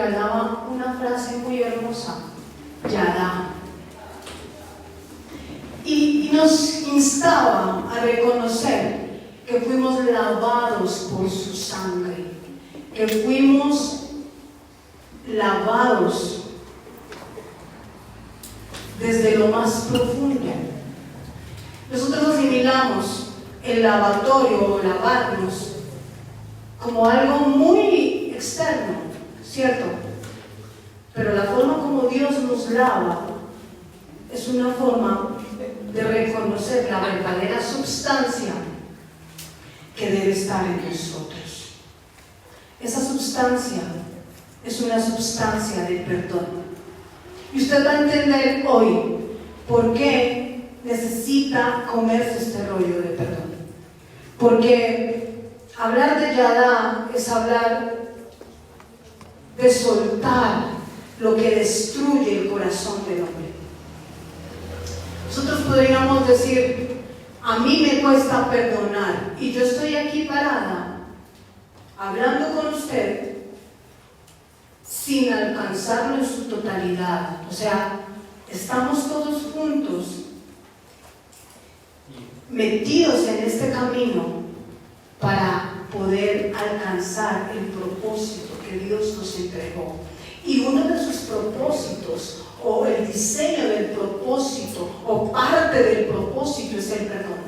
regalaba una frase muy hermosa, Yadá. Y nos instaba a reconocer que fuimos lavados por su sangre, que fuimos lavados desde lo más profundo. Nosotros asimilamos el lavatorio o lavarnos como algo muy externo, ¿cierto? Pero la forma como Dios nos lava es una forma de reconocer la verdadera sustancia que debe estar en nosotros. Esa sustancia es una sustancia de perdón. Y usted va a entender hoy por qué necesita comerse este rollo de perdón. Porque hablar de Yadá es hablar de soltar lo que destruye el corazón del hombre. Nosotros podríamos decir, a mí me cuesta perdonar, y yo estoy aquí parada, hablando con usted, sin alcanzarlo en su totalidad. O sea, estamos todos juntos, metidos en este camino para poder alcanzar el propósito que Dios nos entregó. Y uno de sus propósitos, o el diseño del propósito, o parte del propósito, es el perdón.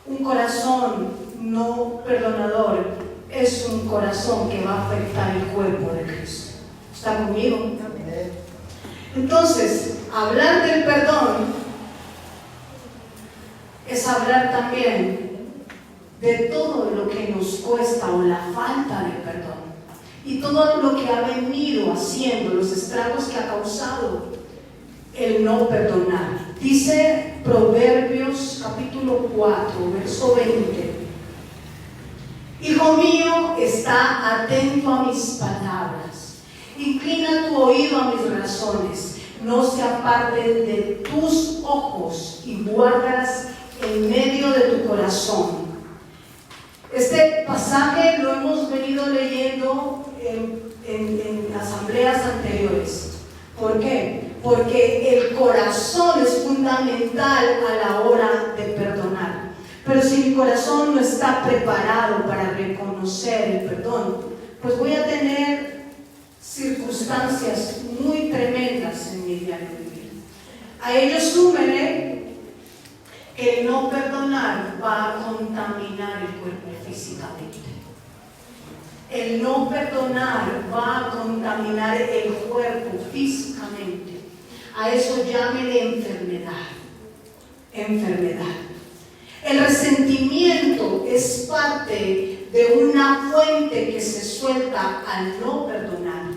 Un corazón no perdonador es un corazón que va a afectar el cuerpo de Cristo. ¿Está conmigo? Entonces, hablar del perdón es hablar también de todo lo que nos cuesta o la falta de perdón. Y todo lo que ha venido haciendo, los estragos que ha causado el no perdonar. Dice Proverbios capítulo 4, verso 20. Hijo mío, está atento a mis palabras. Inclina tu oído a mis razones. No se aparten de tus ojos y guárdalas en medio de tu corazón. Este pasaje lo hemos venido leyendo en asambleas anteriores. ¿Por qué? Porque el corazón es fundamental a la hora de perdonar. Pero si mi corazón no está preparado para reconocer el perdón, pues voy a tener circunstancias muy tremendas en mi diario vivir. A ello súmele que el no perdonar va a contaminar el cuerpo físicamente. El no perdonar va a contaminar el cuerpo físicamente. A eso llámele enfermedad. Enfermedad. El resentimiento es parte de una fuente que se suelta al no perdonar.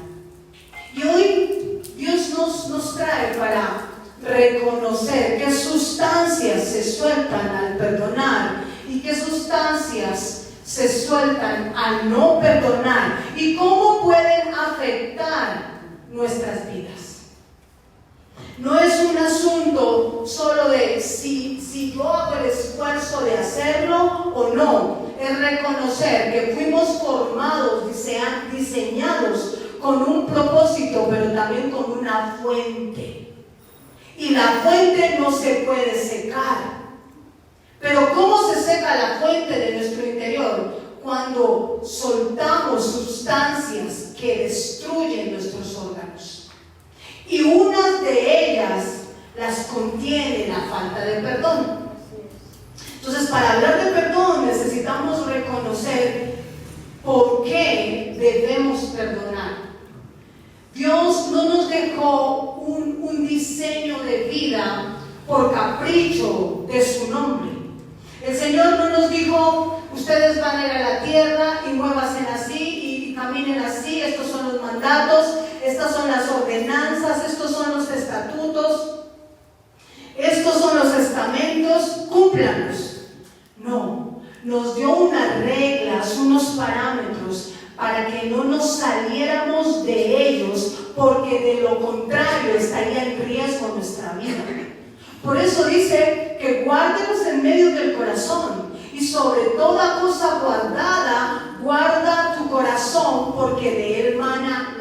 Y hoy Dios nos trae para reconocer qué sustancias se sueltan al perdonar y qué sustancias se sueltan al no perdonar y cómo pueden afectar nuestras vidas. No es un asunto solo de si yo hago el esfuerzo de hacerlo o no. Es reconocer que fuimos formados, diseñados con un propósito, pero también con una fuente. Y la fuente no se puede secar. Pero ¿cómo se seca la fuente de nuestro interior? Cuando soltamos sustancias que destruyen nuestros órganos. Y unas de ellas las contiene la falta de perdón. Entonces, para hablar de perdón necesitamos reconocer por qué debemos perdonar. Dios no nos dejó un diseño de vida por capricho de su nombre. El Señor no nos dijo, ustedes van a ir a la tierra y muévanse así y caminen así, estos son los mandatos, estas son las ordenanzas, estos son los estatutos, estos son los estamentos, cúmplanos. No, nos dio unas reglas, unos parámetros para que no nos saliéramos de ellos, porque de lo contrario estaría en riesgo nuestra vida. Por eso dice que guárdenos en medio del corazón, y sobre toda cosa guardada, guarda tu corazón, porque de él mana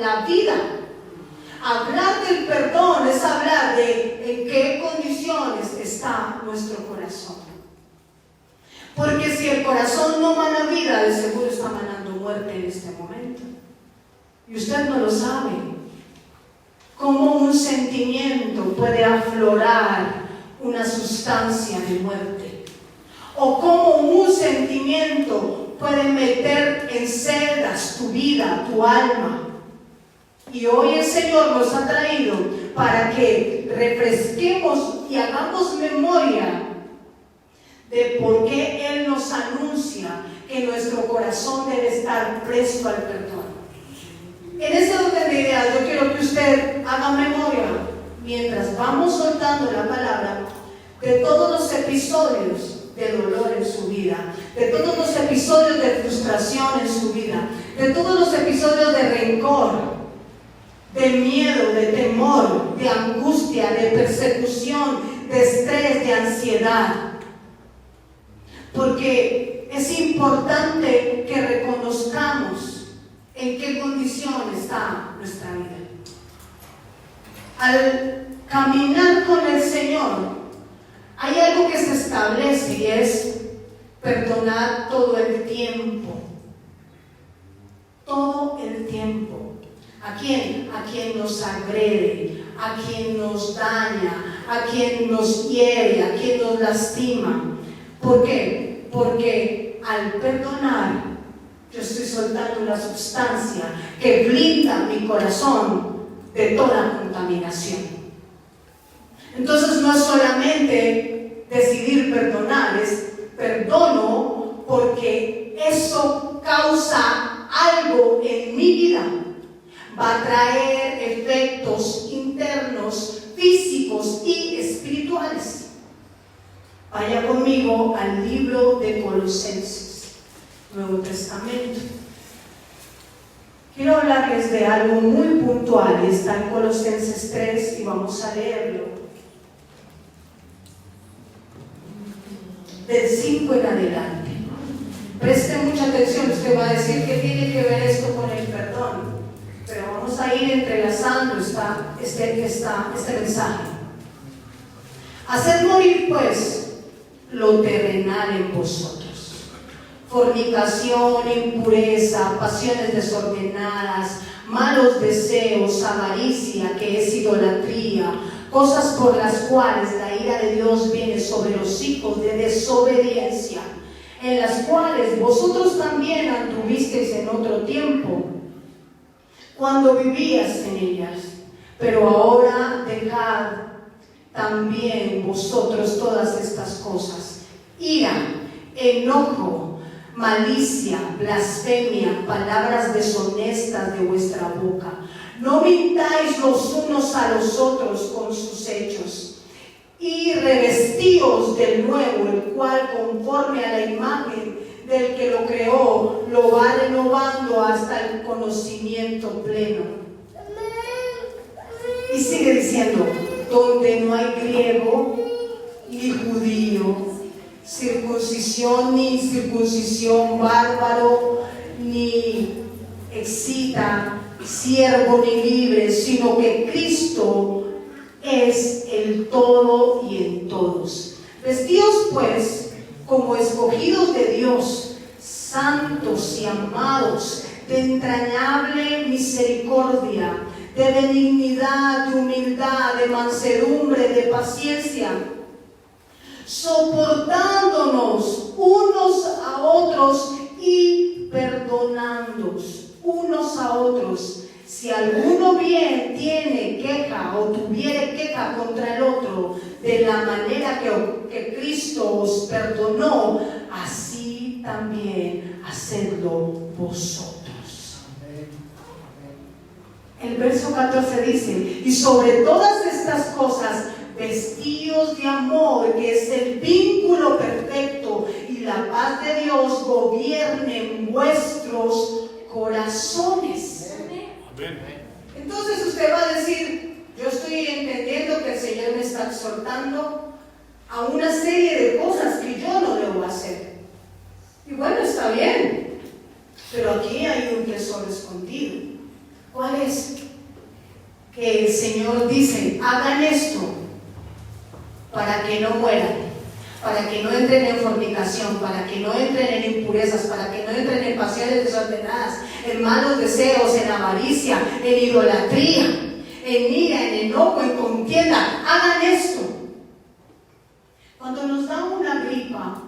hablar del perdón es hablar de en qué condiciones está nuestro corazón. Porque si el corazón no mana vida, de seguro está manando muerte en este momento. Y usted no lo sabe. ¿Cómo un sentimiento puede aflorar una sustancia de muerte? ¿O cómo un sentimiento puede meter en celdas tu vida, tu alma? Y hoy el Señor nos ha traído para que refresquemos y hagamos memoria de por qué Él nos anuncia que nuestro corazón debe estar presto al perdón. En ese orden de ideas, yo quiero que usted haga memoria, mientras vamos soltando la palabra, de todos los episodios de dolor en su vida, de todos los episodios de frustración en su vida, de todos los episodios de rencor, de miedo, de temor, de angustia, de persecución, de estrés, de ansiedad. Porque es importante que reconozcamos en qué condición está nuestra vida. Al caminar con el Señor, hay algo que se establece y es perdonar todo el tiempo. Todo el tiempo. ¿A quién? A quien nos agrede, a quien nos daña, a quien nos hiere, a quien nos lastima. ¿Por qué? Porque al perdonar, yo estoy soltando una sustancia que blinda mi corazón de toda contaminación. Entonces no es solamente decidir perdonar, es perdono porque eso causa algo en mi vida. Va a traer efectos internos, físicos y espirituales. Vaya conmigo al libro de Colosenses, Nuevo Testamento. Quiero hablarles de algo muy puntual. Está en Colosenses 3 y vamos a leerlo. Del 5 en adelante. Preste mucha atención, usted va a decir que tiene que ver esto con el perdón. Pero vamos a ir entrelazando este mensaje. Haced morir pues lo terrenal en vosotros: fornicación, impureza, pasiones desordenadas, malos deseos, avaricia, que es idolatría, cosas por las cuales la ira de Dios viene sobre los hijos de desobediencia, en las cuales vosotros también anduvisteis en otro tiempo, cuando vivías en ellas. Pero ahora dejad también vosotros todas estas cosas: ira, enojo, malicia, blasfemia, palabras deshonestas de vuestra boca. No mintáis los unos a los otros con sus hechos, y revestíos del nuevo, el cual conforme a la imagen del que lo creó, lo va renovando hasta el conocimiento pleno. Y sigue diciendo: donde no hay griego ni judío, circuncisión ni incircuncisión, bárbaro ni escita, siervo ni libre, sino que Cristo es el todo y en todos. Vestíos pues como escogidos de Dios, santos y amados, de entrañable misericordia, de benignidad, de humildad, de mansedumbre, de paciencia, soportándonos unos a otros y perdonándoos unos a otros. Si alguno bien tiene queja o tuviere queja contra el otro, de la manera que Cristo os perdonó, así también hacedlo vosotros. El verso 14 dice: y sobre todas estas cosas vestíos de amor, que es el vínculo perfecto, y la paz de Dios gobierne en vuestros corazones. Amén. Entonces usted va a decir: yo estoy entendiendo que el Señor me está exhortando a una serie de cosas que yo no debo hacer. Y bueno, está bien, pero aquí hay un tesoro escondido. ¿Cuál es? que el Señor dice, hagan esto para que no mueran, para que no entren en fornicación, para que no entren en impurezas, para que no entren en pasiones desordenadas, en malos deseos, en avaricia, en idolatría, en ira, en enojo, en contienda. Hagan esto. Cuando nos da una gripa,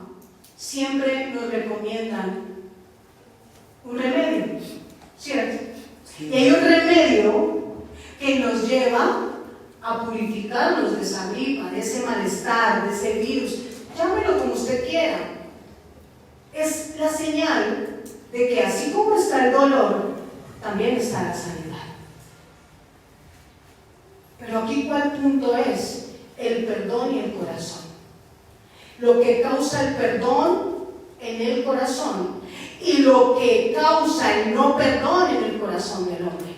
siempre nos recomiendan un remedio, ¿cierto? Y hay un remedio que nos lleva a purificarnos de esa gripa, de ese malestar, de ese virus. Llámelo como usted quiera. Es la señal de que así como está el dolor, también está la sanidad. Pero aquí, ¿cuál punto es? El perdón y el corazón. Lo que causa el perdón en el corazón y lo que causa el no perdón en el corazón del hombre.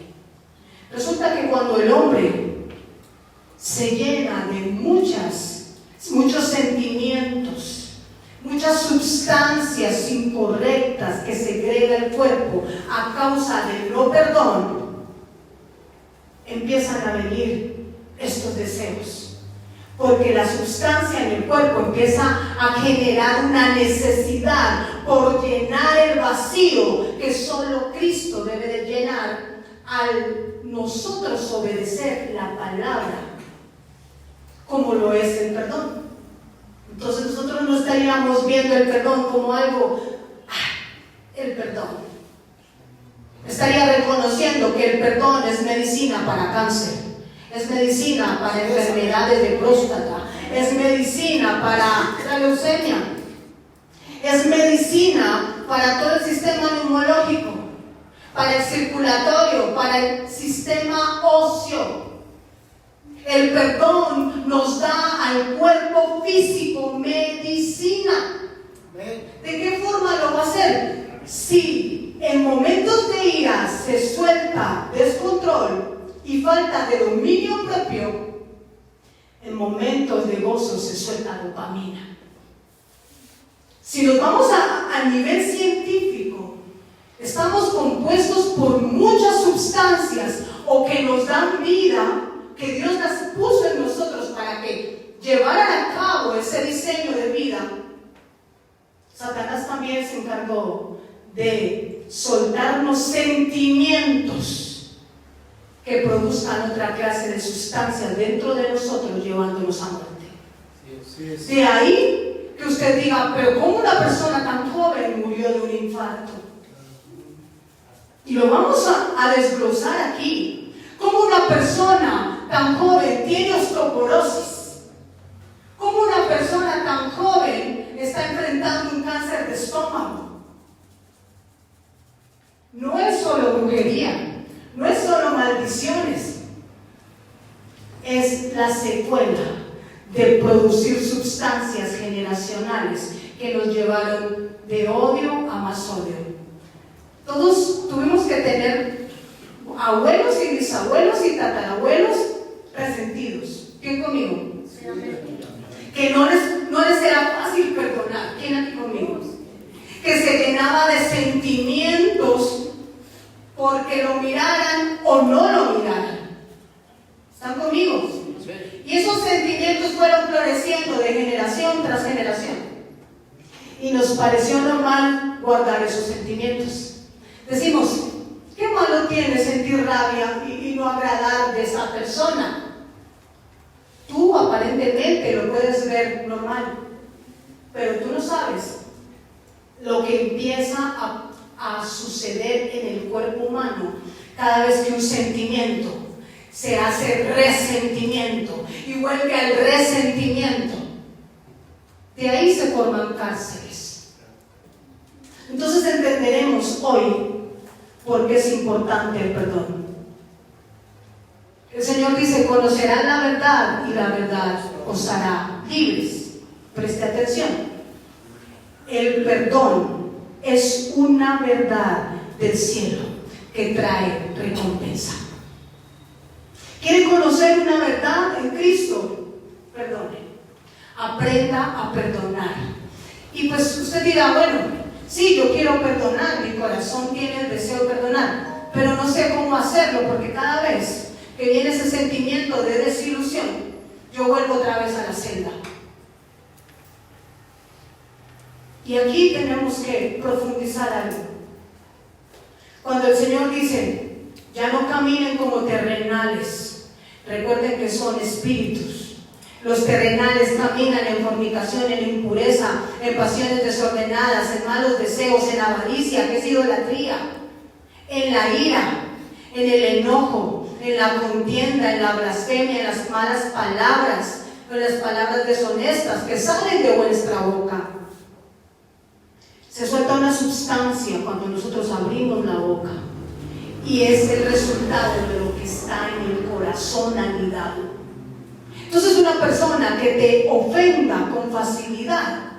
Resulta que cuando el hombre se llena de muchos sentimientos, muchas sustancias incorrectas que segrega el cuerpo a causa del no perdón, empiezan a venir estos deseos. Porque la sustancia en el cuerpo empieza a generar una necesidad por llenar el vacío que solo Cristo debe de llenar al nosotros obedecer la palabra, como lo es el perdón. Entonces nosotros no estaríamos viendo el perdón como algo, el perdón. Estaría reconociendo que el perdón es medicina para cáncer, es medicina para enfermedades de próstata, es medicina para la leucemia, es medicina para todo el sistema neumológico, para el circulatorio, para el sistema óseo. El perdón nos da al cuerpo físico medicina. ¿De qué forma lo va a hacer? Si en momentos de ira se suelta descontrol y falta de dominio propio, en momentos de gozo se suelta dopamina. Si nos vamos a nivel científico, estamos compuestos por muchas sustancias o que nos dan vida, que Dios las puso en nosotros para que llevaran a cabo ese diseño de vida. Satanás también se encargó de soltarnos sentimientos que produzcan otra clase de sustancias dentro de nosotros, llevándonos a muerte. De ahí que usted diga, pero ¿cómo una persona tan joven murió de un infarto? Y lo vamos a desglosar aquí. ¿Cómo una persona tan joven tiene osteoporosis? ¿Cómo una persona tan joven está enfrentando un cáncer de estómago? No es solo brujería. No es solo maldiciones, es la secuela de producir sustancias generacionales que nos llevaron de odio a más odio. Todos tuvimos que tener abuelos y bisabuelos y tatarabuelos resentidos. ¿Quién conmigo? Sí. Que no les era fácil perdonar. ¿Quién aquí conmigo? Que se llenaba de sentimientos porque lo miraran o no lo miraran. ¿Están conmigo? Y esos sentimientos fueron floreciendo de generación tras generación. Y nos pareció normal guardar esos sentimientos. Decimos, ¿qué malo tiene sentir rabia y no agradar de esa persona? Tú aparentemente lo puedes ver normal, pero tú no sabes lo que empieza a suceder en el cuerpo humano cada vez que un sentimiento se hace resentimiento y vuelve al resentimiento. De ahí se forman cárceles. Entonces entenderemos hoy por qué es importante el perdón. El Señor dice, conocerán la verdad y la verdad os hará libres. Preste atención. El perdón es una verdad del cielo que trae recompensa. ¿Quiere conocer una verdad en Cristo? Perdone. Aprenda a perdonar. Y pues usted dirá, bueno, sí, yo quiero perdonar, mi corazón tiene el deseo de perdonar, pero no sé cómo hacerlo porque cada vez que viene ese sentimiento de desilusión, yo vuelvo otra vez a la celda. Y aquí tenemos que profundizar algo. Cuando el Señor dice, ya no caminen como terrenales, recuerden que son espíritus. Los terrenales caminan en fornicación, en impureza, en pasiones desordenadas, en malos deseos, en avaricia, que es idolatría, en la ira, en el enojo, en la contienda, en la blasfemia, en las malas palabras, en las palabras deshonestas que salen de vuestra boca. Se suelta una sustancia cuando nosotros abrimos la boca y es el resultado de lo que está en el corazón anidado. Entonces, una persona que te ofenda con facilidad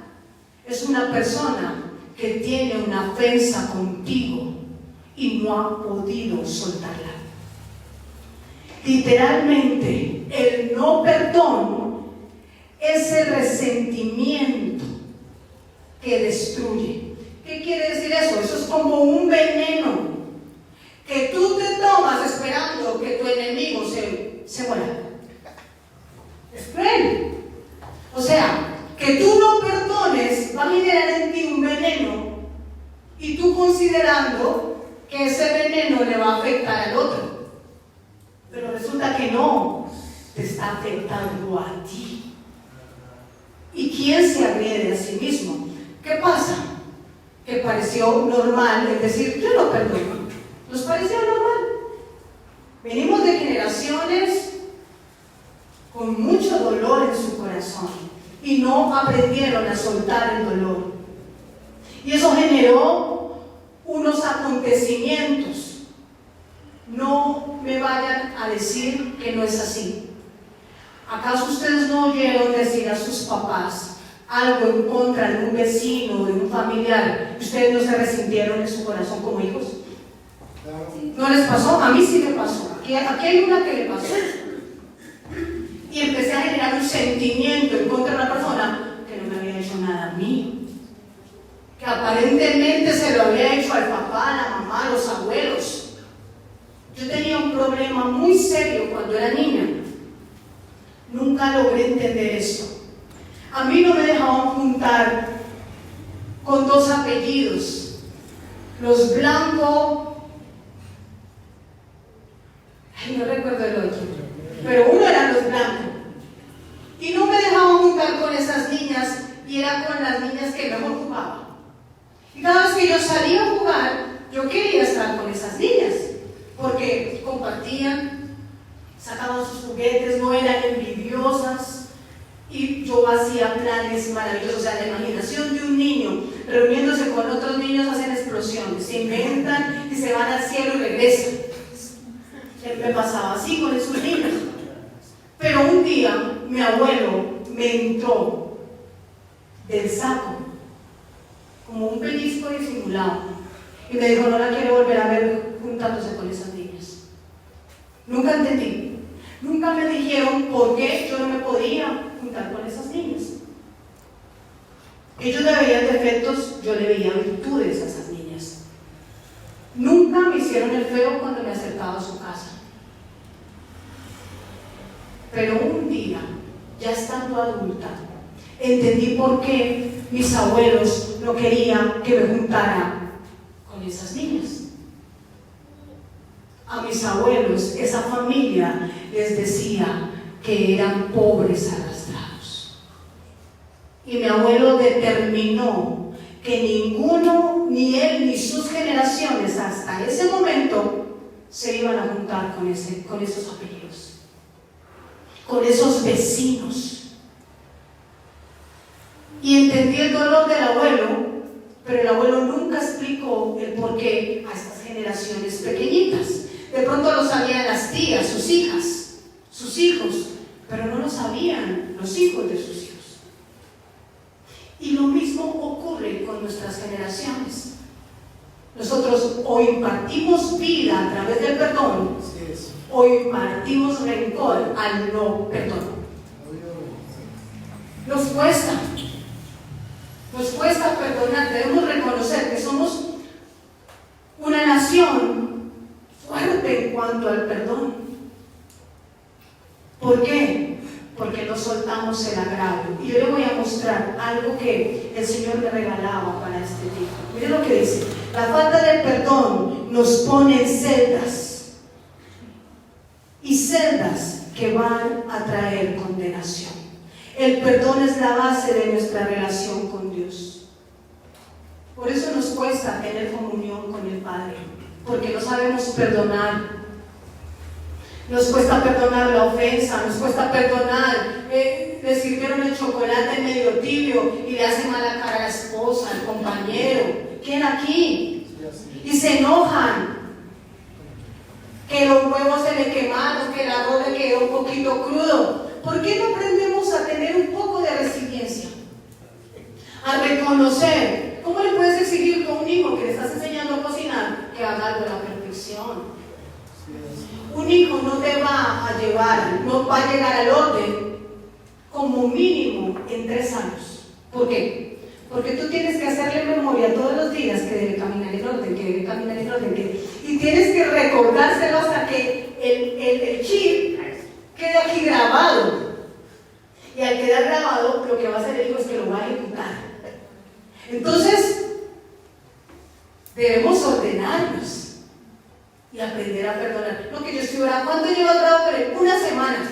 es una persona que tiene una ofensa contigo y no ha podido soltarla. Literalmente, el no perdón es el resentimiento que destruye. ¿Qué quiere decir eso? Eso es como un veneno que tú te tomas esperando que tu enemigo se muera. Es cruel. O sea, que tú no perdones va a generar en ti un veneno y tú considerando que ese veneno le va a afectar al otro. Pero resulta que no, te está afectando a ti. ¿Y quién se agrede a sí mismo? ¿Qué pasa? Que pareció normal, es decir, yo lo perdono. ¿Nos pareció normal? Venimos de generaciones con mucho dolor en su corazón y no aprendieron a soltar el dolor. Y eso generó unos acontecimientos. No me vayan a decir que no es así. ¿Acaso ustedes no oyeron decir a sus papás algo en contra de un vecino, de un familiar, y ustedes no se resintieron en su corazón como hijos? ¿No les pasó? A mí sí me pasó. Aquí hay una que le pasó. Y empecé a generar un sentimiento en contra de una persona que no me había hecho nada a mí, que aparentemente se lo había hecho al papá, a la mamá, a los abuelos. Yo tenía un problema muy serio cuando era niña. Nunca logré entender esto. A mí no me dejaban juntar con dos apellidos, los Blanco, no recuerdo el otro, pero uno era los Blanco. Y no me dejaban juntar con esas niñas, y era con las niñas que mejor jugaba. Y cada vez que yo salía a jugar, yo quería estar con esas niñas, porque compartían, sacaban sus juguetes, no eran envidiosas, y yo hacía planes maravillosos. O sea, la imaginación de un niño reuniéndose con otros niños hacen explosiones, se inventan y se van al cielo y regresan. Me pasaba así con esos niños. Pero un día mi abuelo me entró del saco como un pellizco disimulado y me dijo: no la quiero volver a ver juntándose con esas niñas. Nunca entendí, nunca me dijeron por qué yo no me podía juntar con esas niñas. Ellos le veían defectos, yo le veía virtudes a esas niñas. Nunca me hicieron el feo cuando me acercaba a su casa. Pero un día, ya estando adulta, entendí por qué mis abuelos no querían que me juntara con esas niñas. A mis abuelos, esa familia les decía que eran pobres arrastrados. Y mi abuelo determinó que ninguno, ni él, ni sus generaciones hasta ese momento se iban a juntar con esos apellidos, con esos vecinos. Y entendí el dolor del abuelo, pero el abuelo nunca explicó el porqué a estas generaciones pequeñitas. De pronto lo sabían las tías, sus hijas, sus hijos, pero no lo sabían los hijos de sus hijos. Y lo mismo ocurre con nuestras generaciones. Nosotros o impartimos vida a través del perdón, o impartimos rencor al no perdón. Nos cuesta perdonar. Debemos reconocer que somos una nación fuerte en cuanto al perdón. ¿Por qué? Porque no soltamos el agravio. Y yo le voy a mostrar algo que el Señor me regalaba para este tiempo. Mire lo que dice: la falta de perdón nos pone en celdas, y celdas que van a traer condenación. El perdón es la base de nuestra relación con Dios. Por eso nos cuesta tener comunión con el Padre, porque no sabemos perdonar. Nos cuesta perdonar la ofensa, nos cuesta perdonar. Le sirvieron el chocolate medio tibio y le hace mala cara a la esposa, al compañero. ¿Quién aquí? Y se enojan. Que los huevos se le quemaron, que el arroz le quedó un poquito crudo. ¿Por qué no aprendemos a tener un poco de resiliencia? A reconocer. ¿Cómo le puedes exigir a un hijo que le estás enseñando a cocinar que haga algo a la perfección? Un hijo no te va a llevar, no va a llegar al orden como mínimo en 3 años. ¿Por qué? Porque tú tienes que hacerle memoria todos los días que debe caminar en orden, que debe caminar en orden, y tienes que recordárselo hasta que el chip quede aquí grabado. Y al quedar grabado, lo que va a hacer el hijo es que lo va a ejecutar. Entonces, debemos ordenarnos y aprender a perdonar. Lo que yo estoy orando, ¿cuánto lleva orado por él? 1 semana.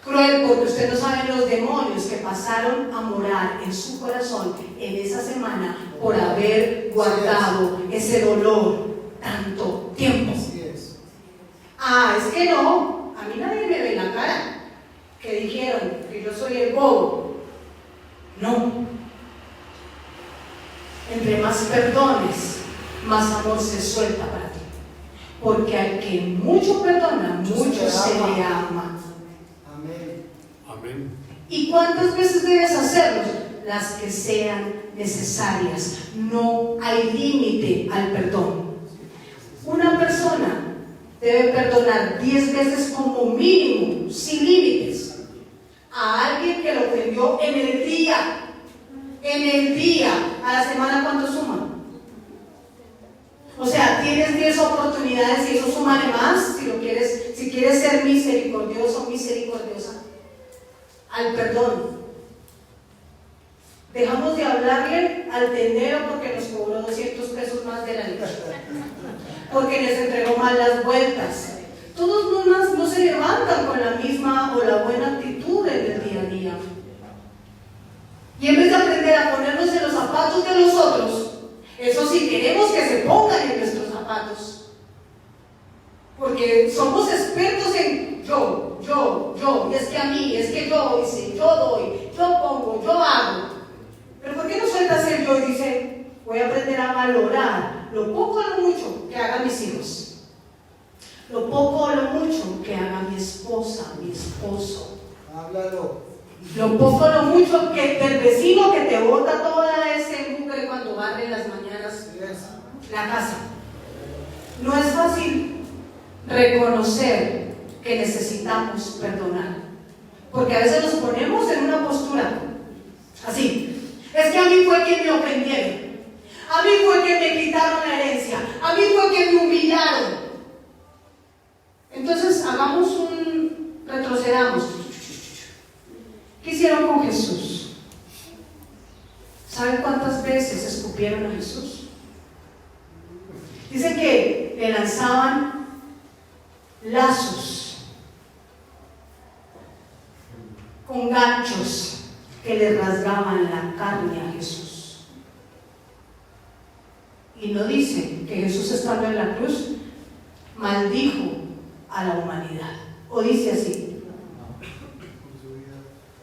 Cruel, porque usted no sabe los demonios que pasaron a morar en su corazón en esa semana por haber guardado ese dolor tanto tiempo. Es que no, a mí nadie me ve en la cara que dijeron que yo soy el bobo. No. Entre más perdones, más amor se suelta para ti. Porque al que mucho perdona, mucho se le ama. Amén. Amén. ¿Y cuántas veces debes hacerlo? Las que sean necesarias. No hay límite al perdón. Una persona debe perdonar 10 veces como mínimo, sin límites, a alguien que lo ofendió en el día. A la semana, ¿cuánto suma? O sea, tienes 10 oportunidades y eso súmale más si quieres ser misericordioso, misericordiosa, al perdón. Dejamos de hablarle al tendero porque nos cobró 200 pesos más de la leche, porque les entregó mal las vueltas. Todos no se levantan con la misma o la buena actitud en el día a día. Y en vez de aprender a ponernos en los zapatos de los otros, eso sí, queremos que se pongan en nuestros zapatos, porque somos expertos en yo, y es que a mí, es que yo hice, yo doy, yo pongo, yo hago. Pero ¿por qué no sueltas el yo y dice, voy a aprender a valorar lo poco o lo mucho que hagan mis hijos, lo poco o lo mucho que haga mi esposa, mi esposo? Háblalo. Lo poco o lo mucho que del vecino que te bota toda ese mugre cuando barre las mañanas la casa. No es fácil reconocer que necesitamos perdonar, porque a veces nos ponemos en una postura así: es que a mí fue quien me ofendieron, a mí fue quien me quitaron la herencia, a mí fue quien me humillaron. Entonces retrocedamos. ¿Qué hicieron con Jesús? ¿Saben cuántas veces escupieron a Jesús? Dice que le lanzaban lazos con ganchos que le rasgaban la carne a Jesús. Y no dice que Jesús, estando en la cruz, maldijo a la humanidad. O dice así: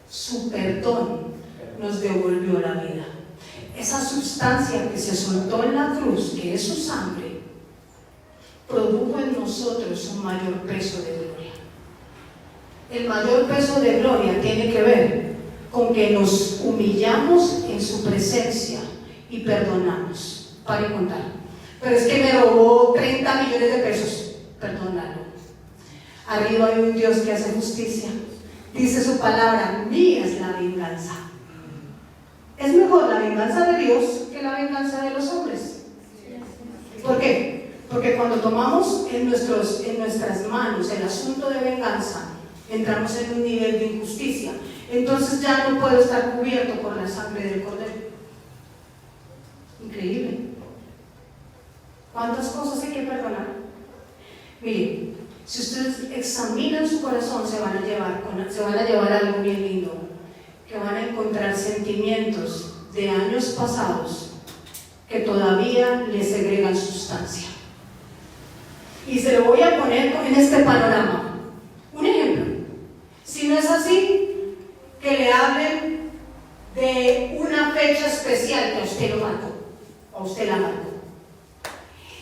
su perdón nos devolvió la vida. Esa sustancia que se soltó en la cruz, que es su sangre, produjo en nosotros un mayor peso de gloria. El mayor peso de gloria tiene que ver con que nos humillamos en su presencia y perdonamos. Para contar. Pero es que me robó 30 millones de pesos. Perdónalo. Arriba hay un Dios que hace justicia. Dice su palabra: mía es la venganza. Es mejor la venganza de Dios que la venganza de los hombres. ¿Por qué? Porque cuando tomamos en nuestras manos el asunto de venganza, entramos en un nivel de injusticia. Entonces ya no puedo estar cubierto por la sangre del Cordero. Increíble. ¿Cuántas cosas hay que perdonar? Miren, si ustedes examinan su corazón, se van a llevar algo bien lindo, que van a encontrar sentimientos de años pasados que todavía les segregan sustancia. Y se lo voy a poner en este panorama. Un ejemplo. Si no es así, que le hablen de una fecha especial que a usted lo marcó, a usted la marcó,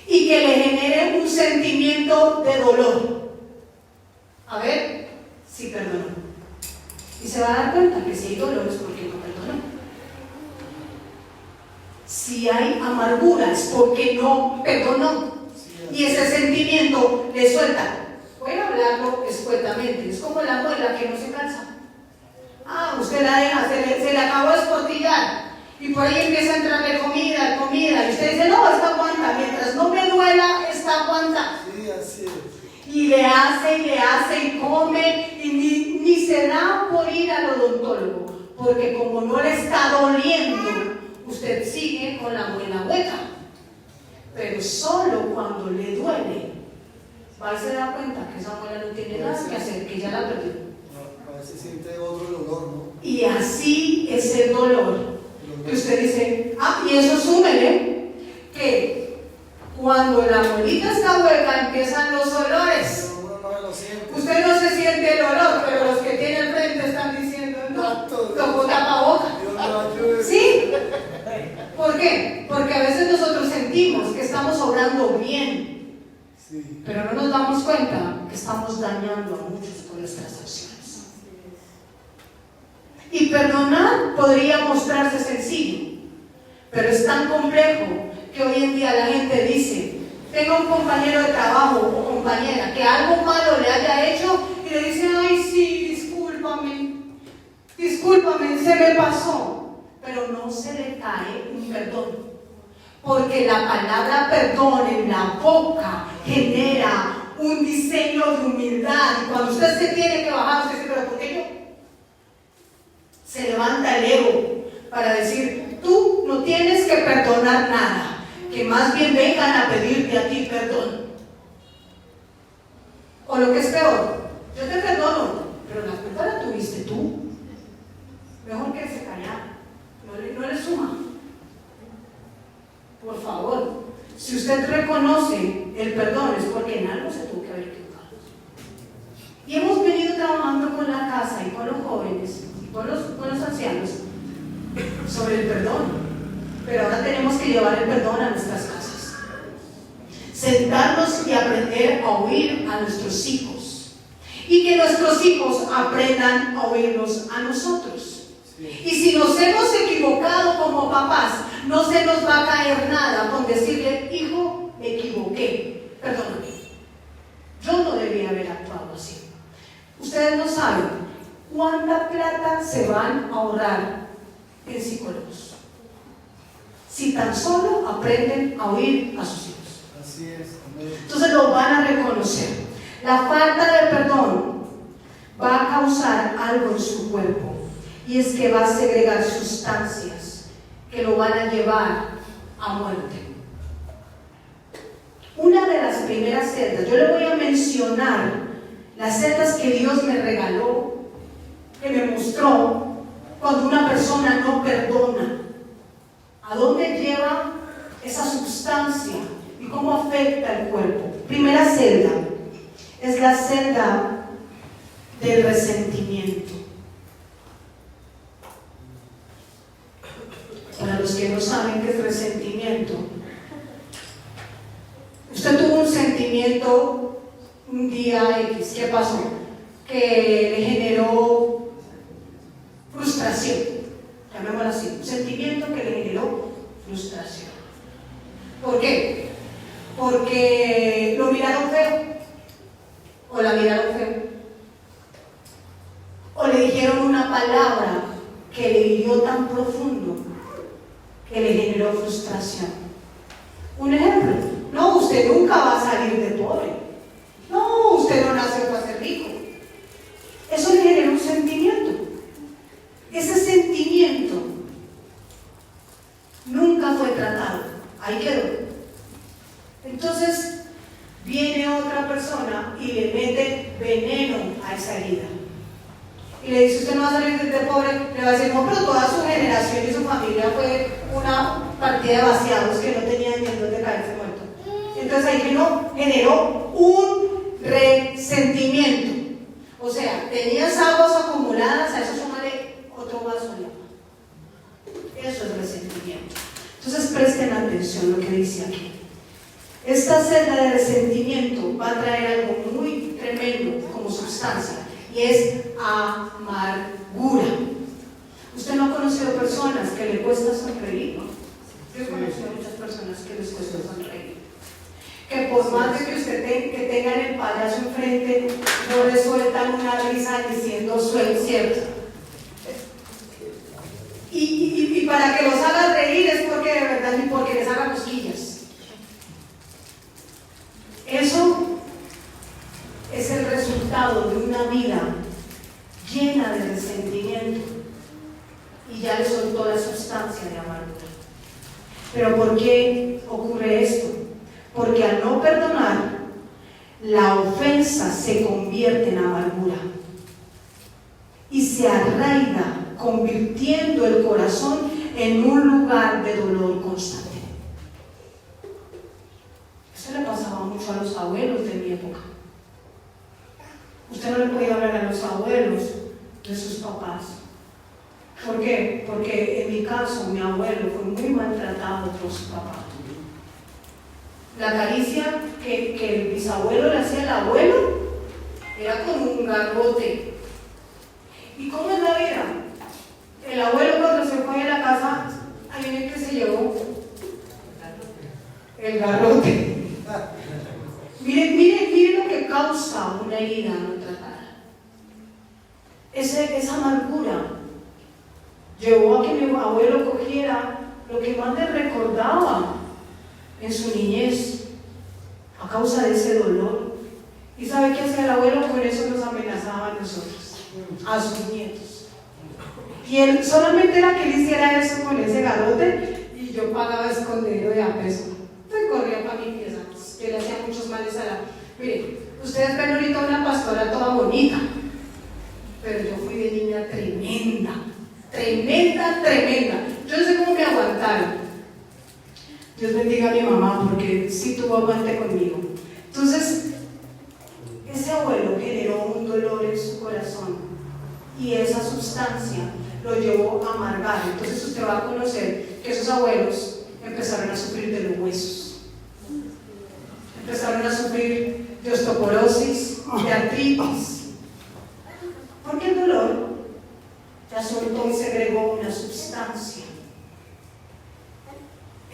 y que le genere un sentimiento de dolor. A ver si perdonó. Y se va a dar cuenta que si hay dolor es porque no perdonó. Si hay amargura es porque no perdonó. Y ese sentimiento le suelta. Voy a hablarlo escuetamente. Es como la muela que no se cansa. Usted la deja, se le acabó de escotillar. Y por ahí empieza a entrarle comida. Y usted dice, no, esta aguanta. Mientras no me duela, esta aguanta. Sí, así es. Y le hace y come. Y ni se da por ir al odontólogo. Porque como no le está doliendo, usted sigue con la muela hueca. Pero solo cuando le duele, va y se da cuenta que esa muela no tiene nada que hacer, que ya la perdió. A veces siente otro dolor, ¿no? Y así es el dolor. Que usted dice, y eso súmele, que cuando la muelita está hueca empiezan los olores. Pero uno no lo siente. Usted no se siente el olor, pero los que tienen frente están diciendo, no, como tapaboca. Dios lo ayude. ¿Sí? ¿Por qué? Porque a veces nosotros sentimos que estamos obrando bien, Sí. pero no nos damos cuenta que estamos dañando a muchos con nuestras acciones. Y perdonar podría mostrarse sencillo, pero es tan complejo que hoy en día la gente dice, tenga un compañero de trabajo o compañera que algo malo le haya hecho y le dice, ay sí, discúlpame, se me pasó. Pero no se le cae un perdón, porque la palabra perdón en la boca genera un diseño de humildad, y cuando usted se tiene que bajar, usted dice, pero ¿por qué yo? Se levanta el ego para decir, tú no tienes que perdonar nada, que más bien vengan a pedirte a ti perdón. O lo que es peor, yo te perdono, pero la culpa la tuviste tú. Mejor que se callara. No le suma. Por favor, si usted reconoce el perdón es porque en algo se tuvo que haber equivocado. Y hemos venido trabajando con la casa y con los jóvenes y con los ancianos sobre el perdón. Pero ahora tenemos que llevar el perdón a nuestras casas. Sentarnos y aprender a oír a nuestros hijos. Y que nuestros hijos aprendan a oírnos a nosotros. Y si nos hemos equivocado como papás, no se nos va a caer nada con decirle, hijo, me equivoqué, perdóname. Yo no debía haber actuado así. Ustedes no saben cuánta plata se van a ahorrar en psicólogos si tan solo aprenden a oír a sus hijos. Así es. Amén. Entonces lo van a reconocer. La falta de perdón va a causar algo en su cuerpo. Y es que va a segregar sustancias que lo van a llevar a muerte. Una de las primeras celdas, yo le voy a mencionar las celdas que Dios me regaló, que me mostró cuando una persona no perdona. ¿A dónde lleva esa sustancia y cómo afecta el cuerpo? Primera celda es la celda del resentimiento. Para los que no saben qué es resentimiento, usted tuvo un sentimiento un día X, ¿qué pasó? Que le generó frustración, llamémoslo así, un sentimiento que le generó frustración. ¿Por qué? Porque lo miraron feo, o la miraron feo, o le dijeron una palabra que le hirió tan profundo que le generó frustración. Un ejemplo, no, usted nunca va a salir de pobre. No, usted no nació para ser rico. Eso le genera un sentimiento. Ese sentimiento nunca fue tratado. Ahí quedó. Entonces viene otra persona y le mete veneno a esa herida. Y le dice, usted no va a salir de pobre. Le va a decir, no, pero toda su generación y su familia fue una partida de vaciados que no tenían ni en dónde caerse muerto. Entonces ahí generó un resentimiento. O sea, tenías aguas acumuladas, a eso súmale otro vaso de agua. Eso es resentimiento. Entonces presten atención a lo que dice aquí. Esta celda de resentimiento va a traer algo muy tremendo como sustancia, y es amargura. Usted no ha conocido personas que le cuesta sonreír, ¿no? Yo he conocido a muchas personas que les cuesta sonreír, que por más de que usted que tengan el payaso enfrente, no le sueltan una risa diciendo soy cierto. Y para que los haga reír es porque de verdad, ni porque les haga cosquillas. Eso es el resultado de una vida llena de resentimiento, y ya le soltó la sustancia de amargura. Pero ¿por qué ocurre esto? Porque al no perdonar, la ofensa se convierte en amargura y se arraiga, convirtiendo el corazón en un lugar de dolor constante. Eso le pasaba mucho a los abuelos de mi época. Usted no le podía hablar a los abuelos de sus papás. ¿Por qué? Porque en mi caso mi abuelo fue muy maltratado por su papá. La caricia que el bisabuelo le hacía al abuelo era con un garrote. ¿Y cómo es la vida? El abuelo, cuando se fue de la casa, adivinen que se llevó el garrote. Miren lo que causa una herida no tratada. Esa amargura llevó a que mi abuelo cogiera lo que más le recordaba en su niñez, a causa de ese dolor. ¿Y sabe qué hacía el abuelo? Con eso nos amenazaba a nosotros, a sus nietos. Y él solamente era que él hiciera eso con ese garrote, y yo pagaba escondero de a peso. Entonces corría para mi pieza, que le hacía muchos males a la... Miren, ustedes ven ahorita una pastora toda bonita, pero yo fui de niña tremenda. Yo no sé cómo me aguantaron. Dios bendiga a mi mamá, porque sí tuvo aguante conmigo. Entonces, ese abuelo generó un dolor en su corazón, y esa sustancia lo llevó a amargar. Entonces usted va a conocer que esos abuelos empezaron a sufrir de los huesos, empezaron a sufrir de osteoporosis, de artritis, porque el dolor ya soltó y segregó una sustancia.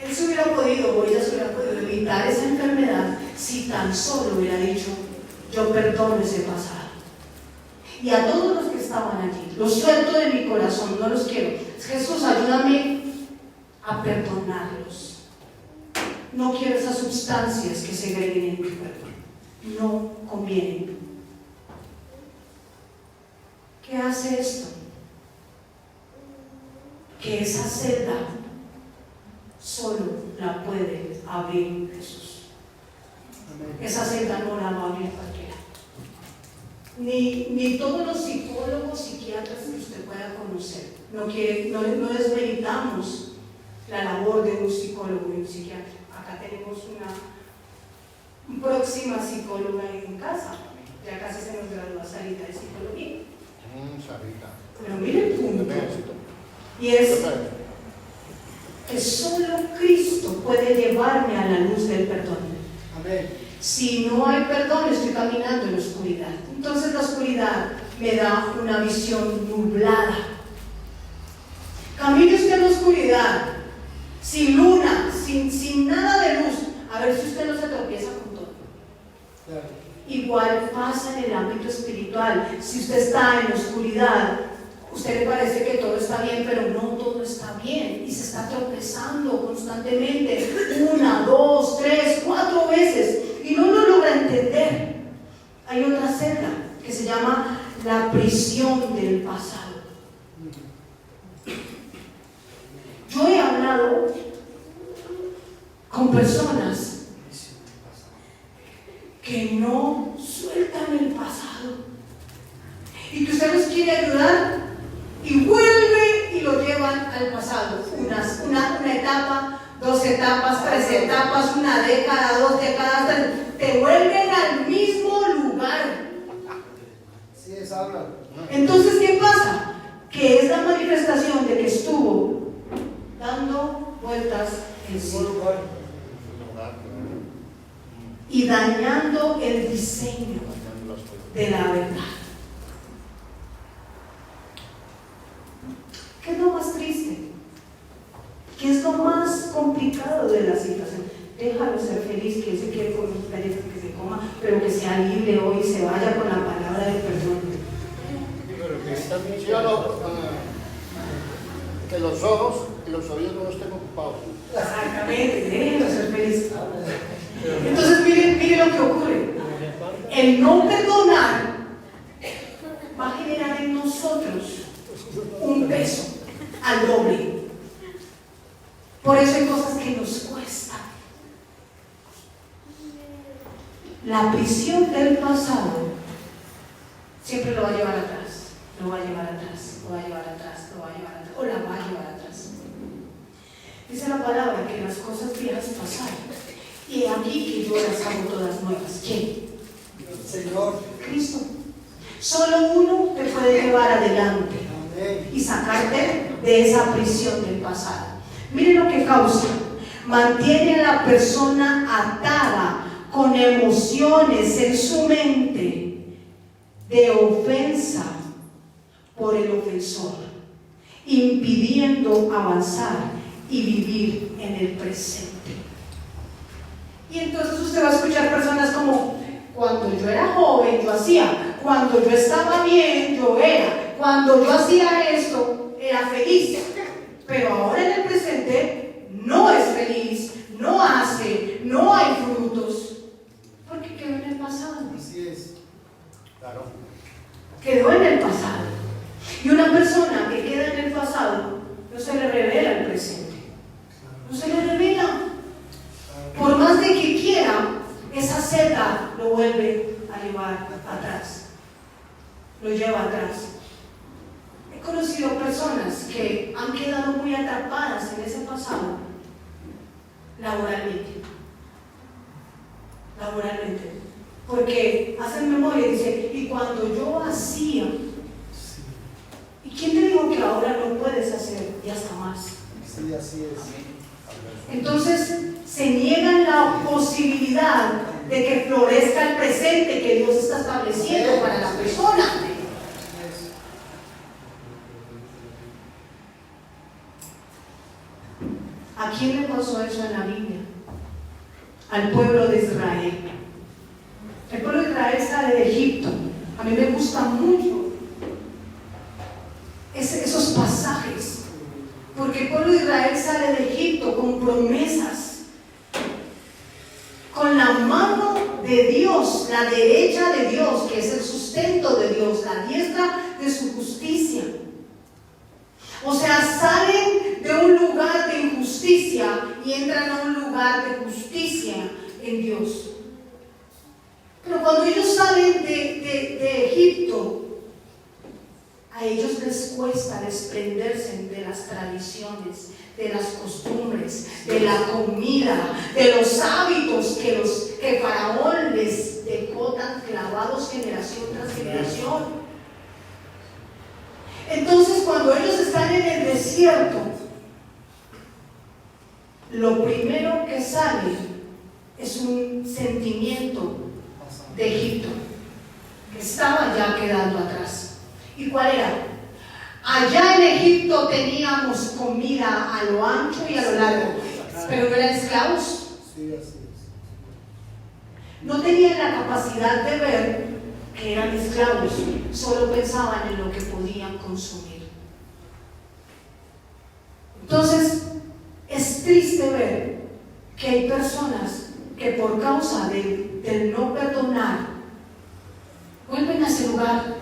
Él se hubiera podido, o ella se hubiera podido evitar esa enfermedad si tan solo hubiera dicho, yo perdono ese pasado. Y a todos los que estaban allí, los suelto de mi corazón, no los quiero. Jesús, ayúdame a perdonarlos. No quiero esas sustancias que segreguen en mi cuerpo. No conviene. ¿Qué hace esto? Que esa celda solo la puede abrir Jesús. Esa celda no la va a abrir cualquiera. Ni todos los psicólogos, psiquiatras que usted pueda conocer. No desmeritamos la labor de un psicólogo y un psiquiatra. Acá tenemos una próxima psicóloga en casa. Ya casi se nos gradúa Sarita de psicología. Pero mire el punto. Y es que solo Cristo puede llevarme a la luz del perdón. Amén. Si no hay perdón, estoy caminando en la oscuridad. Entonces la oscuridad me da una visión nublada. Camine usted en la oscuridad, sin luna, sin nada de luz, a ver si usted no se tropieza con todo. Claro. Igual pasa en el ámbito espiritual. Si usted está en la oscuridad, usted le parece que todo está bien, pero no todo está bien, y se está tropezando constantemente, 1, 2, 3, 4 veces. que no sueltan el pasado y que usted los quiere ayudar y vuelve y lo llevan al pasado. Una etapa, 2 etapas, 3 etapas, una década, 2 décadas, te vuelven al mismo lugar. Sí, es habla. Entonces, ¿qué pasa? Que es la manifestación de que estuvo dando vueltas en círculo y dañando el diseño de la verdad. ¿Qué es lo más triste? ¿Qué es lo más complicado de la situación? Déjalo ser feliz, que él se quiere comer un galletas, que se coma, pero que sea libre hoy y se vaya con la palabra de perdón. ¿Sí o no? Que los ojos y los oídos no estén ocupados. Exactamente, déjenlo ser feliz. Entonces, miren lo que ocurre. El no perdonar va a generar en nosotros un peso al doble. Por eso hay cosas que nos cuestan. La prisión del pasado siempre lo va a llevar atrás, lo va a llevar atrás, lo va a llevar atrás, lo va a llevar atrás, o la va a llevar atrás. Dice la palabra que las cosas viejas pasaron, y aquí que yo las hago todas nuevas. ¿Quién? Señor. Cristo. Solo uno te puede llevar adelante Amén. y sacarte de esa prisión del pasado. Miren lo que causa. Mantiene a la persona atada con emociones en su mente de ofensa por el ofensor, impidiendo avanzar y vivir en el presente. Y entonces usted va a escuchar personas como: cuando yo era joven yo hacía, cuando yo estaba bien yo era, cuando yo hacía esto era feliz, pero ahora en el presente no es feliz, no hace, no hay frutos, porque quedó en el pasado. Así es. Claro. Quedó en el pasado. Y una persona que queda en el pasado no se le revela el presente, no se le revela. Por más de que quiera, esa seta lo vuelve a llevar atrás, lo lleva atrás. He conocido personas que han quedado muy atrapadas en ese pasado laboralmente, porque hacen memoria y dicen: y cuando yo hacía, ¿y quién te dijo que ahora no puedes hacer y hasta más? Sí, así es. Entonces se niegan la posibilidad de que florezca el presente que Dios está estableciendo para la persona. ¿A quién le pasó eso en la Biblia? Al pueblo de Israel. El pueblo de Israel sale de Egipto. A mí me gustan mucho esos pasajes, porque el pueblo de Israel sale de Egipto con promesas, con la mano de Dios, la derecha de Dios, que es el sustento de Dios, la diestra de su justicia. O sea, salen de un lugar de injusticia y entran a un lugar de justicia en Dios. Pero cuando ellos salen de Egipto, a ellos les cuesta desprenderse de las tradiciones, de las costumbres, de la comida, de los hábitos que Faraón les dejó tan clavados generación tras generación. Entonces, cuando ellos están en el desierto, lo primero que sale es un sentimiento de Egipto, que estaba ya quedando atrás. ¿Y cuál era? Allá en Egipto teníamos comida a lo ancho y a lo largo, pero no eran esclavos. Sí, así es. No tenían la capacidad de ver que eran esclavos, solo pensaban en lo que podían consumir. Entonces, es triste ver que hay personas que por causa del no perdonar vuelven a ese lugar,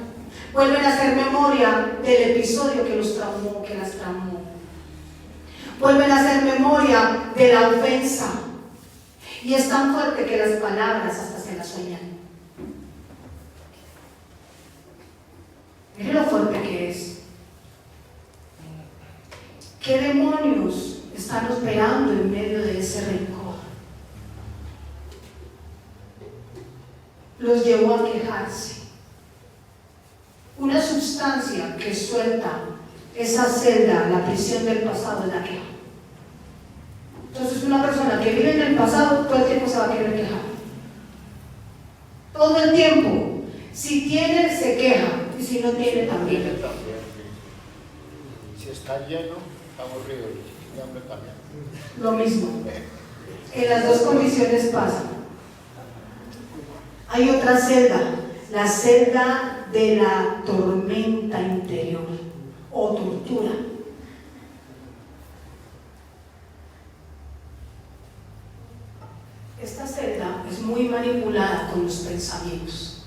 vuelven a hacer memoria del episodio que los traumó, que las traumó, vuelven a hacer memoria de la ofensa Y es tan fuerte que las palabras hasta se las sueñan. Mire lo fuerte que es. ¿Qué demonios están operando en medio de ese rencor? Los llevó a quejarse. Una sustancia que suelta esa celda, la prisión del pasado, es la queja. Entonces una persona que vive en el pasado todo el tiempo se va a querer quejar. Todo el tiempo. Si tiene, se queja. Y si no tiene, también. Si está lleno, está aburrido. Y hambre también. Lo mismo. En las dos condiciones pasa. Hay otra celda, la celda de la tormenta interior o tortura. Esta celda es muy manipulada con los pensamientos.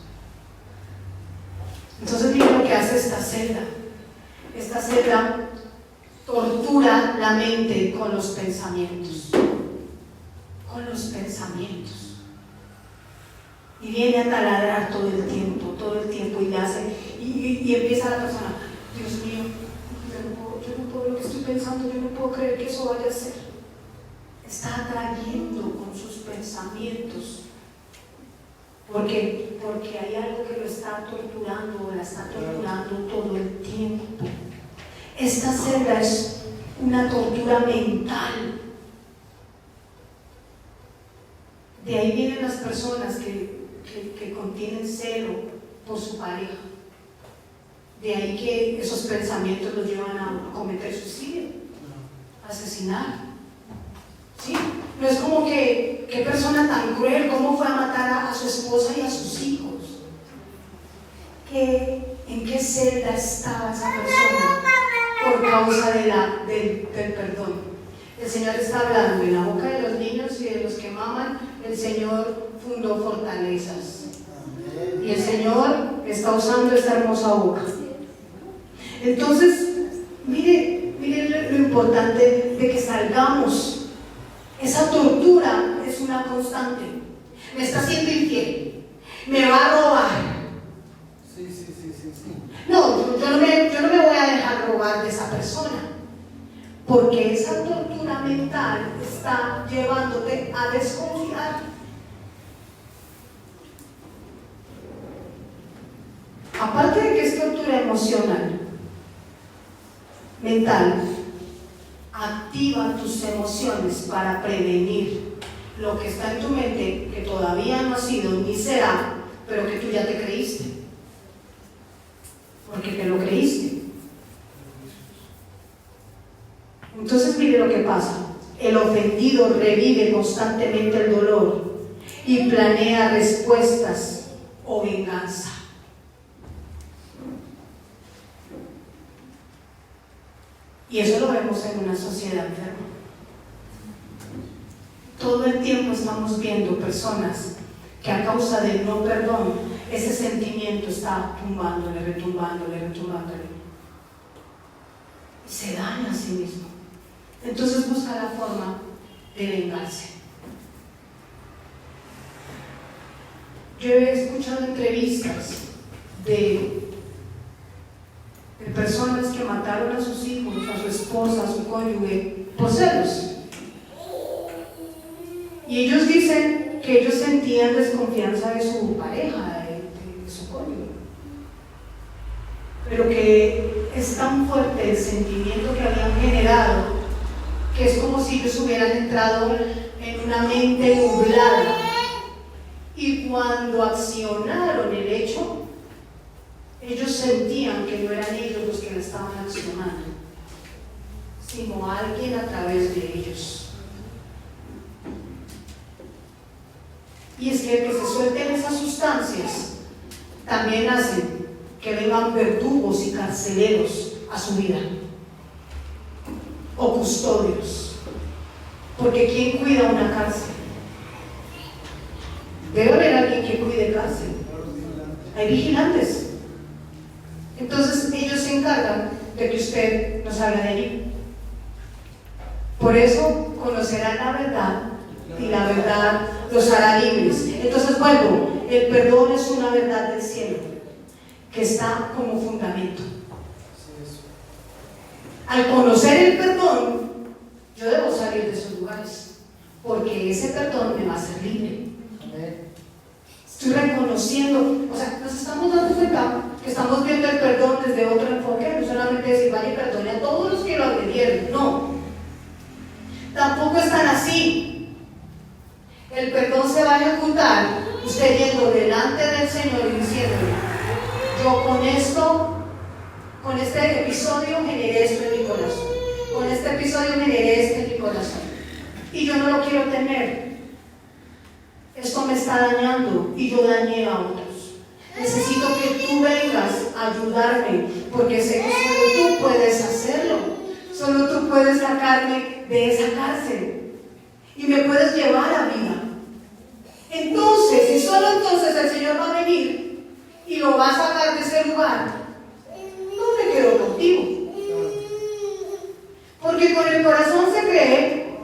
Entonces miren lo que hace esta celda. Esta celda tortura la mente con los pensamientos. Con los pensamientos. Y viene a taladrar todo el tiempo, y le hace, y empieza la persona, Dios mío, yo no puedo lo que estoy pensando, yo no puedo creer que eso vaya a ser. Está atrayendo con sus pensamientos. Porque hay algo que lo está torturando o la está torturando todo el tiempo. Esta celda es una tortura mental. De ahí vienen las personas que contienen celo por su pareja. De ahí que esos pensamientos los llevan a cometer suicidio, a asesinar. ¿Sí? No es como que qué persona tan cruel, cómo fue a matar a su esposa y a sus hijos. ¿En qué celda estaba esa persona por causa del perdón? El Señor está hablando en la boca de los niños y de los que maman. El Señor fundó fortalezas. Y el Señor está usando esta hermosa boca. Entonces, mire lo importante de que salgamos. Esa tortura es una constante. Me está haciendo infiel. Me va a robar. Sí. No, yo no me voy a dejar robar de esa persona. Porque esa tortura mental está llevándote a desconfiar. Aparte de que es tortura emocional, mental, activa tus emociones para prevenir lo que está en tu mente, que todavía no ha sido ni será, pero que tú ya te creíste. Porque te lo creíste. Entonces mire lo que pasa. El ofendido revive constantemente el dolor y planea respuestas o venganza. Y eso lo vemos en una sociedad enferma. Todo el tiempo estamos viendo personas que a causa del no perdón, ese sentimiento está retumbándole. Y se daña a sí mismo. Entonces busca la forma de vengarse. Yo he escuchado entrevistas de personas que mataron a sus hijos, a su esposa, a su cónyuge, por celos. Y ellos dicen que ellos sentían desconfianza de su pareja, de su cónyuge. Pero que es tan fuerte el sentimiento que habían generado, que es como si ellos hubieran entrado en una mente nublada. Y cuando accionaron el hecho, ellos sentían que no eran ellos los que lo estaban accionando, sino alguien a través de ellos. Y es que se suelten esas sustancias también hacen que vengan verdugos y carceleros a su vida, o custodios. Porque ¿quién cuida una cárcel? Debe haber alguien que cuide cárcel. Hay vigilantes. Entonces ellos se encargan de que usted no salga de allí. Por eso conocerán la verdad y la verdad los hará libres. Entonces vuelvo, el perdón es una verdad del cielo que está como fundamento. Al conocer el perdón, yo debo salir de esos lugares, porque ese perdón me va a hacer libre. Estoy reconociendo, o sea, nos estamos dando cuenta que estamos viendo el perdón desde otro enfoque, no solamente decir, vaya y perdone a todos los que lo agredieron, no. Tampoco es tan así. El perdón se va a ejecutar usted yendo delante del Señor y diciéndole, yo con este episodio generé esto en mi corazón, con este episodio generé esto en mi corazón, y yo no lo quiero tener. Esto me está dañando y yo dañé a otros. Necesito que tú vengas a ayudarme, porque sé que solo tú puedes hacerlo. Solo tú puedes sacarme de esa cárcel y me puedes llevar a vida. Entonces, y solo entonces el Señor va a venir y lo va a sacar de ese lugar. No me quedo contigo, porque con el corazón se cree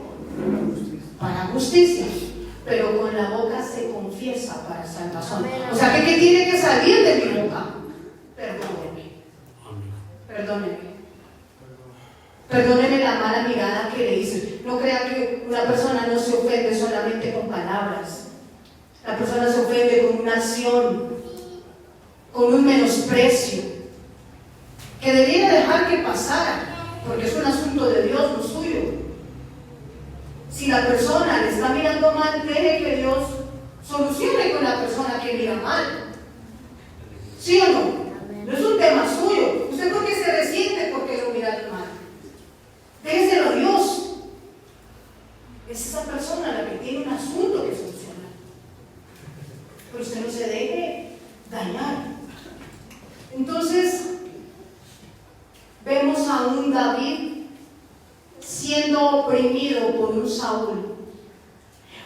para justicia, pero con la boca se confiesa para salvación. O sea, ¿qué tiene que salir de mi boca? Perdóneme. Perdóneme la mala mirada que le hice. No crea que una persona no se ofende solamente con palabras. La persona se ofende con una acción, con un menosprecio, que debiera dejar que pasara, porque es un asunto de Dios, no suyo. Si la persona le está mirando mal, deje que Dios solucione con la persona que mira mal. ¿Sí o no? No es un tema suyo. ¿Usted por qué se resiente porque lo miraron mal? Déjeselo a Dios. Es esa persona la que tiene un asunto que solucionar. Pero usted no se deje dañar. Entonces, vemos a un David siendo oprimido por un Saúl,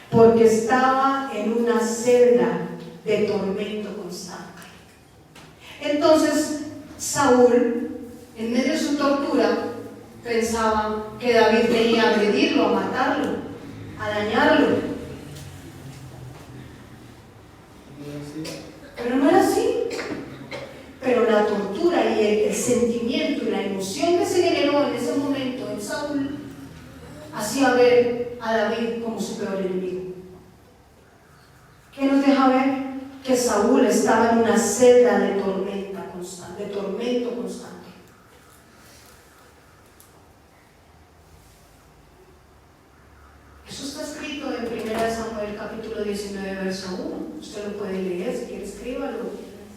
porque estaba en una celda de tormento constante. Entonces Saúl, en medio de su tortura, pensaba que David venía a agredirlo, a matarlo, a dañarlo. Pero no era así. Pero la tortura y el sentimiento y la emoción que se generó en ese momento en Saúl hacía ver a David como su peor enemigo. ¿Qué nos deja ver? Que Saúl estaba en una celda de tormento constante. Eso está escrito en 1 Samuel capítulo 19 verso 1. Usted lo puede leer, si quiere escríbalo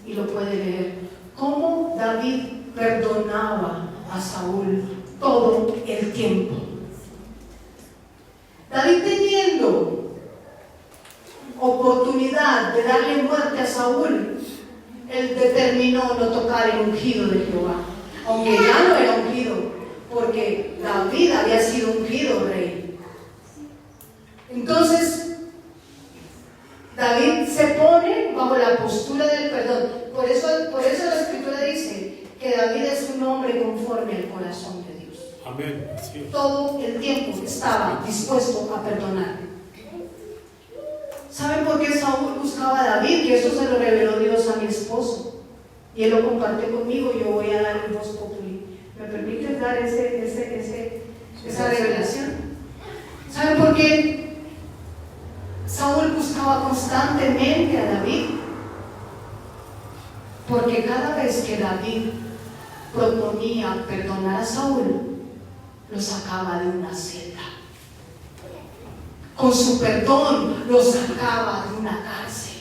y lo puede leer. Cómo David perdonaba a Saúl todo el tiempo. David, teniendo oportunidad de darle muerte a Saúl, él determinó no tocar el ungido de Jehová, aunque ya no era ungido, porque David había sido ungido rey. Entonces David se pone bajo la postura del perdón. Por eso la Escritura dice que David es un hombre conforme al corazón de Dios. Amén. Sí. Todo el tiempo estaba dispuesto a perdonar. ¿Saben por qué Saúl buscaba a David? Que eso se lo reveló Dios a mi esposo. Y él lo compartió conmigo y yo voy a dar un voz populi. ¿Me permites dar esa revelación? ¿Saben por qué Saúl buscaba constantemente a David? Porque cada vez que David proponía perdonar a Saúl, lo sacaba de una celda. Con su perdón lo sacaba de una cárcel.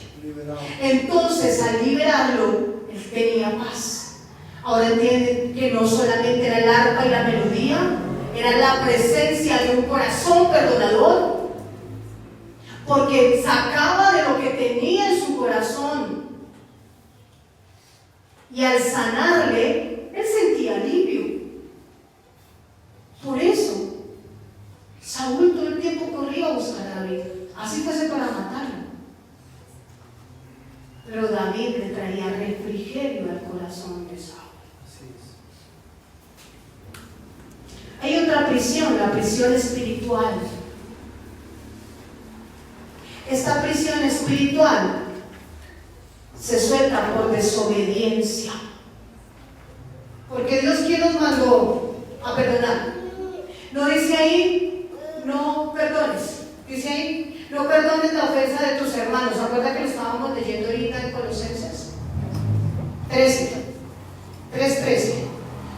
Entonces, al liberarlo, él tenía paz. Ahora entienden que no solamente era el arpa y la melodía, era la presencia de un corazón perdonador, porque sacaba de lo que tenía en su corazón. Y al sanarle, él sentía alivio. Por eso Saúl todo el tiempo corría a buscar a David, así fuese para matarlo. Pero David le traía refrigerio al corazón de Saúl. Hay otra prisión, la prisión espiritual. esta prisión espiritual se suelta por desobediencia. Porque Dios, ¿quién nos mandó a perdonar? No dice ahí, no perdones. Dice ahí, no perdones la ofensa de tus hermanos. ¿Se acuerda que lo estábamos leyendo ahorita en Colosenses 3:13?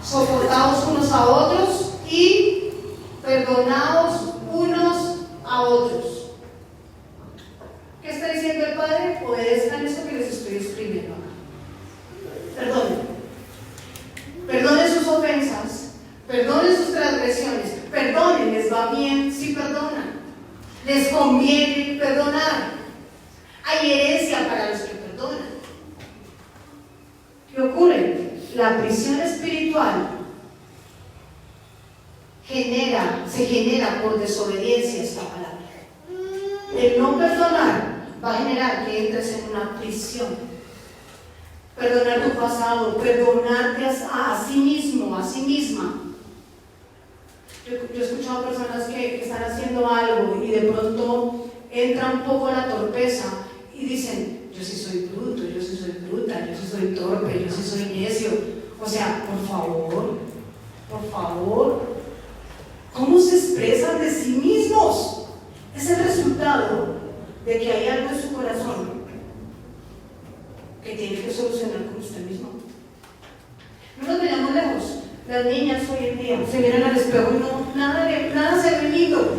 Soportaos unos a otros y perdonaos unos a otros. ¿Qué está diciendo el Padre? Obedezcan eso que les estoy escribiendo acá. Perdonen sus ofensas, perdonen sus transgresiones, perdonen, les va bien si perdonan, les conviene perdonar. Hay herencia para los que perdonan. ¿Qué ocurre? La prisión espiritual se genera por desobediencia a esta palabra. El no perdonar va a generar que entres en una prisión. Perdonar tu pasado, perdonarte a sí mismo, a sí misma. Yo he escuchado personas que están haciendo algo y de pronto entra un poco la torpeza y dicen: yo sí soy bruto, yo sí soy bruta, yo sí soy torpe, yo sí soy necio. O sea, por favor, ¿cómo se expresan de sí mismos? Es el resultado de que hay algo en su corazón que tiene que solucionar con usted mismo. No nos vayamos lejos. Las niñas hoy en día se miran al espejo y no, nada se ve lindo.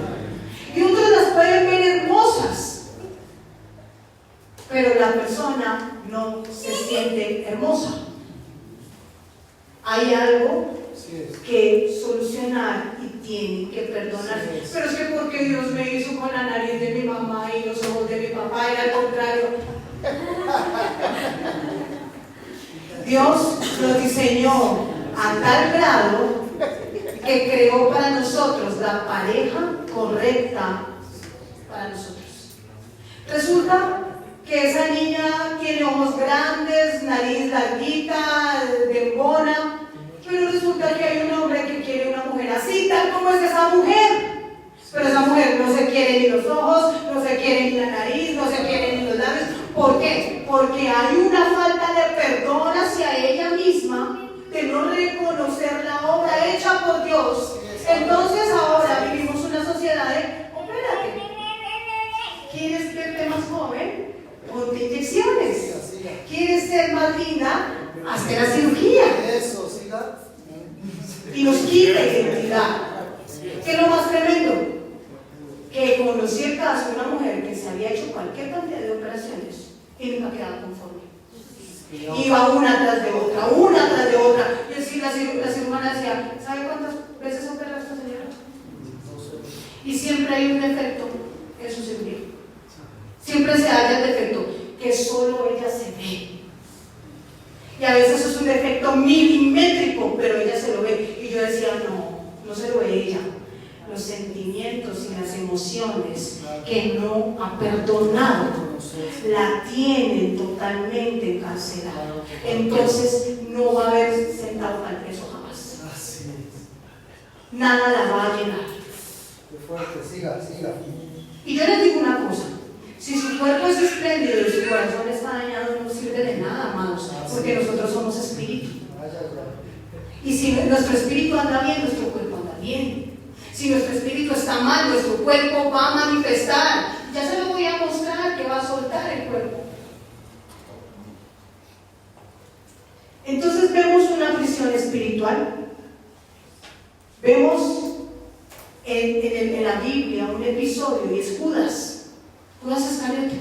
Y otras las pueden ver hermosas, pero la persona no se siente hermosa. Hay algo que solucionar y tiene que perdonar. Pero es que porque Dios me hizo con la nariz de mi mamá y los ojos de mi papá, era al contrario. Dios nos diseñó a tal grado que creó para nosotros la pareja correcta para nosotros. Resulta que esa niña tiene ojos grandes, nariz larguita, bembona, pero resulta que hay un hombre que quiere una mujer así, tal como es esa mujer. Pero esa mujer no se quiere ni los ojos, no se quiere ni la nariz, no se quiere ni los labios. ¿Por qué? Porque hay una falta de perdón hacia ella misma, de no reconocer la obra hecha por Dios. Entonces ahora vivimos una sociedad de: espérate, ¿quieres verte más joven? Ponte inyecciones. ¿Quieres ser más linda? Hazte la cirugía. Eso, siga. Y nos quita identidad. ¿Qué es lo más tremendo? Que conocí el caso de una mujer que se había hecho cualquier cantidad de operaciones y nunca quedaba conforme. Iba una tras de otra, una tras de otra. Y así la cirujana decía: ¿sabe cuántas veces opera esta señora? Y siempre hay un defecto en su cirugía. Siempre se halla el defecto que solo ella se ve. Y a veces es un defecto milimétrico, pero ella se lo ve. Y yo decía: no se lo ve ella. Los sentimientos y las emociones que no ha perdonado la tienen totalmente encarcelada. Entonces no va a haber sentado al peso jamás. Nada la va a llenar. Qué fuerte, siga. Y yo les digo una cosa: si su cuerpo es espléndido y su corazón está dañado, no sirve de nada, amados, porque nosotros somos espíritu. Y si nuestro espíritu anda bien, nuestro cuerpo anda bien. Si nuestro espíritu está mal, nuestro cuerpo va a manifestar. Ya se lo voy a mostrar, que va a soltar el cuerpo. Entonces vemos una prisión espiritual. Vemos en la Biblia un episodio, y es Judas Iscariote.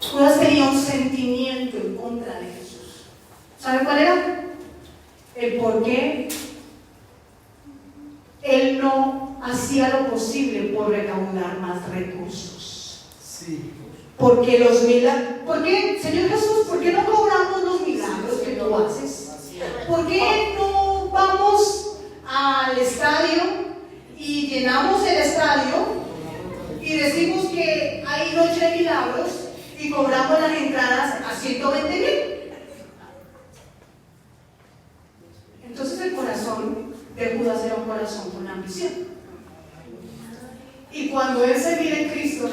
Judas tenía un sentimiento en contra de Jesús. ¿Sabe cuál era? El por qué él no hacía lo posible por recaudar más recursos. Sí. Porque los milagros, ¿por qué, Señor Jesús, por qué no cobramos los milagros que tú haces? ¿Por qué no vamos al estadio y llenamos el estadio y decimos que hay noche de milagros y cobramos las entradas a 120,000? Entonces el corazón de Judas era un corazón con ambición. Y cuando él se mira en Cristo,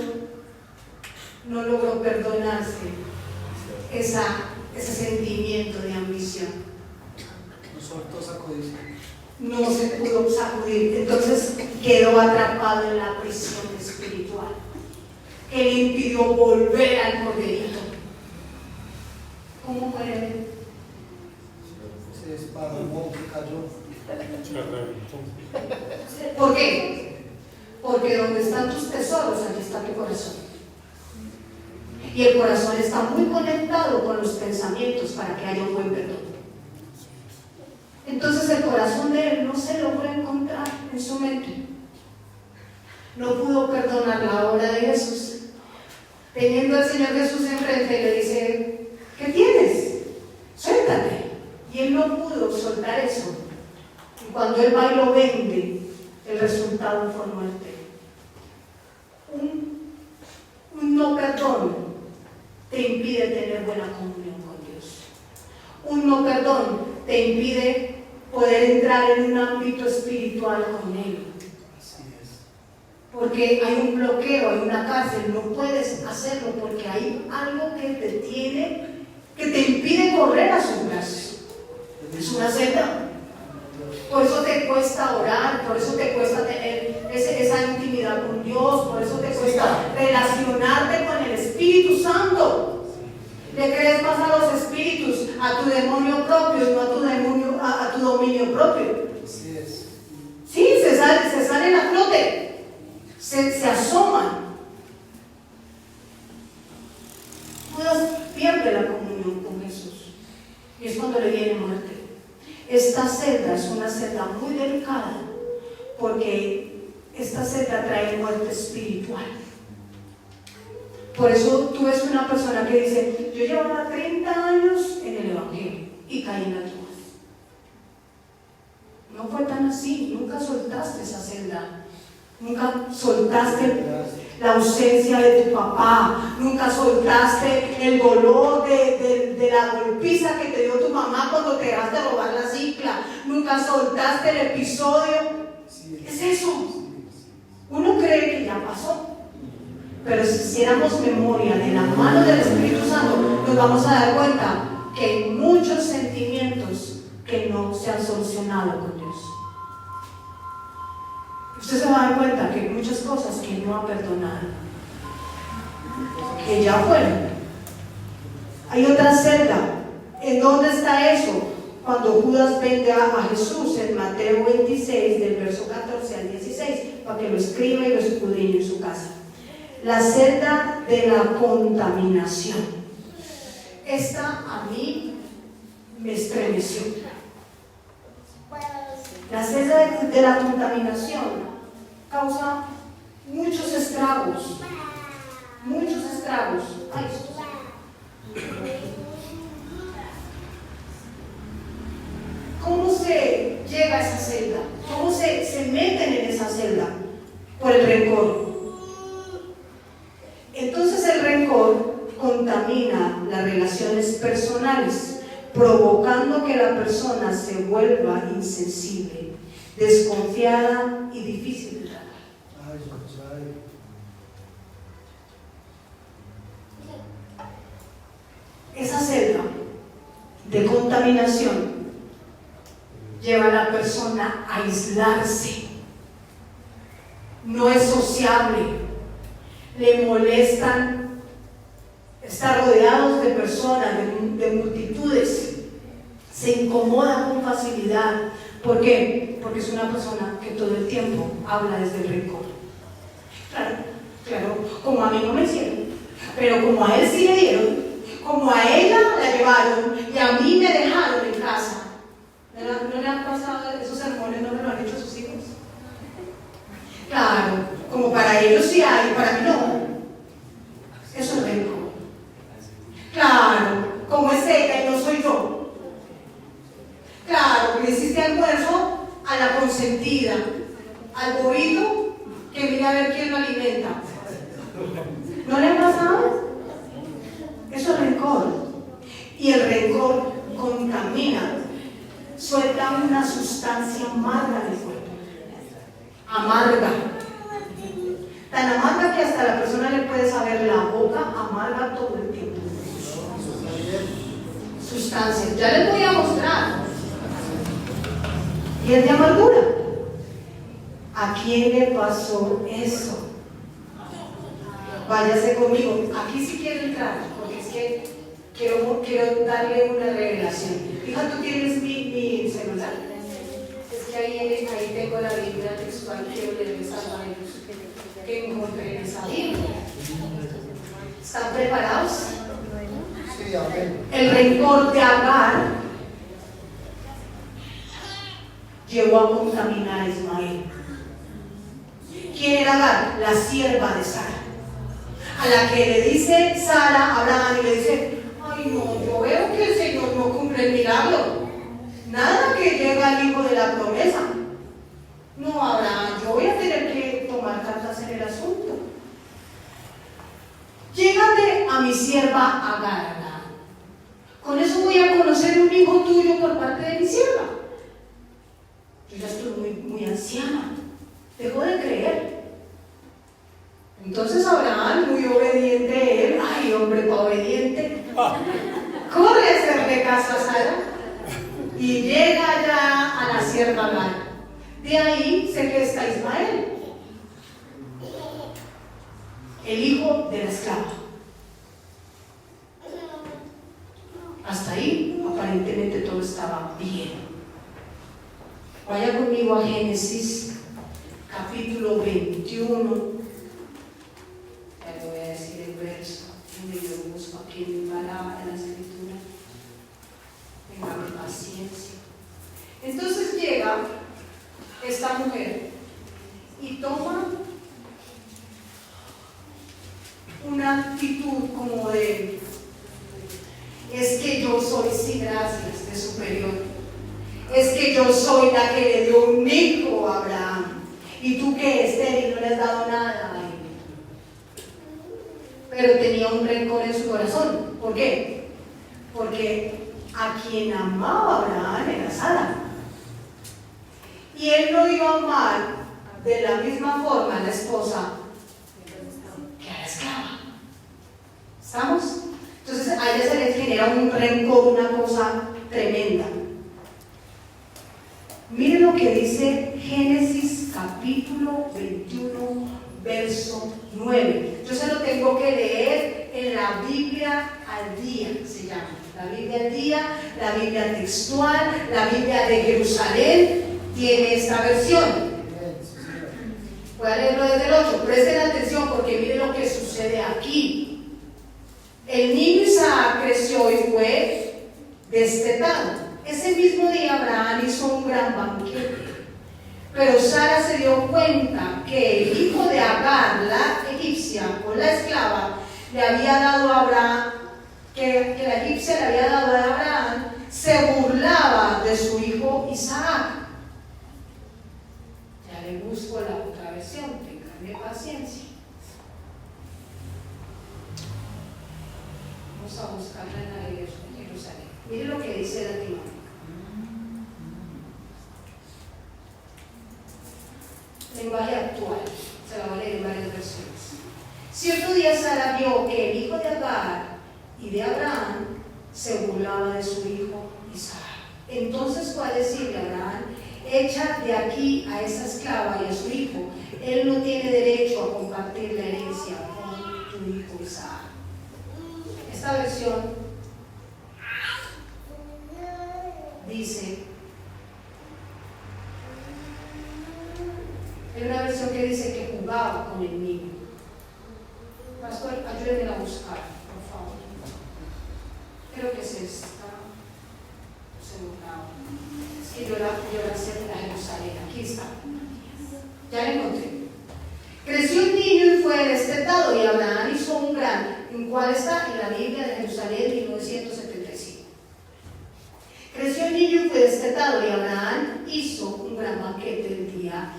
no logró perdonarse ese sentimiento de ambición. No soltó esa codicia. No se pudo sacudir, entonces quedó atrapado en la prisión espiritual que le impidió volver al corderito. ¿Cómo muere él? Se desparramó, se cayó. ¿Por qué? Porque donde están tus tesoros, allí está tu corazón. Y el corazón está muy conectado con los pensamientos para que haya un buen perdón. Entonces el corazón de él no se logró encontrar en su mente. No pudo perdonar la obra de Jesús. Teniendo al Señor Jesús enfrente, le dice: ¿qué tienes? Suéltate. Y él no pudo soltar eso. Y cuando él va y lo vende, el resultado fue muerte. Un no perdón te impide tener buena comunión con Dios. Un no perdón te impide poder entrar en un ámbito espiritual con Él. Así es. Porque hay un bloqueo, hay una cárcel, no puedes hacerlo porque hay algo que te tiene, que te impide correr a sus brazos. Es una celda. Por eso te cuesta orar, por eso te cuesta tener esa intimidad con Dios, por eso te cuesta relacionarte con el Espíritu Santo. Le crees más a los espíritus, a tu demonio propio y no a tu dominio propio. Así es. Sí, se salen a flote, se asoman. Judas pierde la comunión con Jesús y es cuando le viene muerte. Esta celda es una celda muy delicada porque esta celda trae muerte espiritual. Por eso tú ves una persona que dice: yo llevaba 30 años en el Evangelio y caí en las drogas. No fue tan así, nunca soltaste esa celda, nunca soltaste la ausencia de tu papá, nunca soltaste el dolor de la golpiza que te dio tu mamá cuando te dejaste robar la cicla, nunca soltaste el episodio. Es eso. Uno cree que ya pasó. Pero si hiciéramos memoria de la mano del Espíritu Santo, nos vamos a dar cuenta que hay muchos sentimientos que no se han solucionado con Dios. Usted se va a dar cuenta que hay muchas cosas que no ha perdonado, que ya fueron. Hay otra celda. ¿En dónde está eso? Cuando Judas vende a Jesús, en Mateo 26, del verso 14 al 16, para que lo escriba y lo escudriñe en su casa. La celda de la contaminación. Esta a mí me estremeció. La celda de la contaminación causa muchos estragos. Muchos estragos. Ay, ¿cómo se llega a esa celda? ¿Cómo se meten en esa celda? Por el rencor. Entonces el rencor contamina las relaciones personales, provocando que la persona se vuelva insensible, desconfiada y difícil de tratar. Esa celda de contaminación lleva a la persona a aislarse, no es sociable. Le molestan estar rodeados de personas, de multitudes, se incomoda con facilidad. ¿Por qué? Porque es una persona que todo el tiempo habla desde el rencor. Claro, como a mí no me hicieron, pero como a él sí le dieron, como a ella la llevaron y a mí me dejaron en casa. ¿No le han pasado esos sermones? ¿No me lo han hecho a sus hijos? Claro, como para ellos sí hay, para mí no. Eso es rencor. Claro, como es ella y no soy yo. Claro, le hiciste almuerzo a la consentida, al bobito que mira a ver quién lo alimenta. ¿No le ha pasado? Eso es rencor. Y el rencor contamina, suelta una sustancia amarga del cuerpo. Amarga. tan amarga que hasta la persona le puede saber la boca amarga todo el tiempo. Sustancias, ya les voy a mostrar. Y es de amargura. ¿A quién le pasó eso? Váyase conmigo. Aquí sí quiero entrar, porque es que quiero darle una revelación. Hija, ¿tú tienes mi celular? Es que ahí tengo la Biblia textual, quiero leerles a ellos que encontré en esa Biblia. ¿Están preparados? Sí, amén. El rencor de Agar llevó a contaminar a Ismael. ¿Quién era Agar? La sierva de Sara, a la que le dice Sara a Abraham y le dice: ay no, yo veo que el Señor no cumple el milagro, nada que llega al hijo de la promesa. No, Abraham, yo voy a tener que tomar cartas en el asunto. Llégate a mi sierva Agar, Abraham. Con eso voy a conocer un hijo tuyo por parte de mi sierva. Yo ya estoy muy anciana, dejó de creer. Entonces Abraham, muy obediente él, ay hombre pa' obediente, corre a hacerle caso a Sara y llega ya a la sierva Agar. De ahí se gesta Ismael, el hijo de la esclava. Hasta ahí aparentemente todo estaba bien. Vaya conmigo a Génesis capítulo 21. Ya le voy a decir el verso donde yo busco aquí en mi palabra, en la escritura. Tengan paciencia. Entonces llega esta mujer y toma una actitud como de: es que yo soy, sí, gracias, de superior. Es que yo soy la que le dio un hijo a Abraham. Y tú que estéril no le has dado nada a él. Pero tenía un rencor en su corazón. ¿Por qué? Porque a quien amaba Abraham era Sara. Y él no iba a amar de la misma forma a la esposa que a la esclava. ¿Estamos? Entonces a ella se le genera un rencor, una cosa tremenda. Miren lo que dice Génesis capítulo 21, verso 9. Yo se lo tengo que leer en la Biblia al día, se llama. La Biblia al día, la Biblia textual, la Biblia de Jerusalén tiene esta versión. Voy a leerlo desde el 8. Presten atención porque miren lo que sucede aquí. El niño Isaac creció y fue destetado. Ese mismo día Abraham hizo un gran banquete, pero Sara se dio cuenta que el hijo de Agar, la egipcia, o la esclava, le había dado a Abraham, que la egipcia le había dado a Abraham, se burlaba de su hijo Isaac. Ya le busco la otra versión, tenganme paciencia. Vamos a buscarla en la de Jerusalén. Mire lo que dice el latino. Lenguaje actual, se la va a leer en varias versiones. Cierto día Sara vio que el hijo de Agar y de Abraham se burlaba de su hijo Isaac. Entonces fue a decirle a Abraham: echa de aquí a esa esclava y a su hijo, él no tiene derecho a compartir la herencia con tu hijo Isaac. Esta versión dice, hay una versión que dice que jugaba con el niño. Pastor, ayúdenme a buscar, por favor. Creo que es esta. Es que yo la sé de la Jerusalén. Aquí está. Ya la encontré. Creció un niño y fue destetado, y Abraham hizo un gran. ¿En cuál está? En la Biblia de Jerusalén, 1975. Creció el niño y fue destetado, y Abraham hizo un gran banquete el día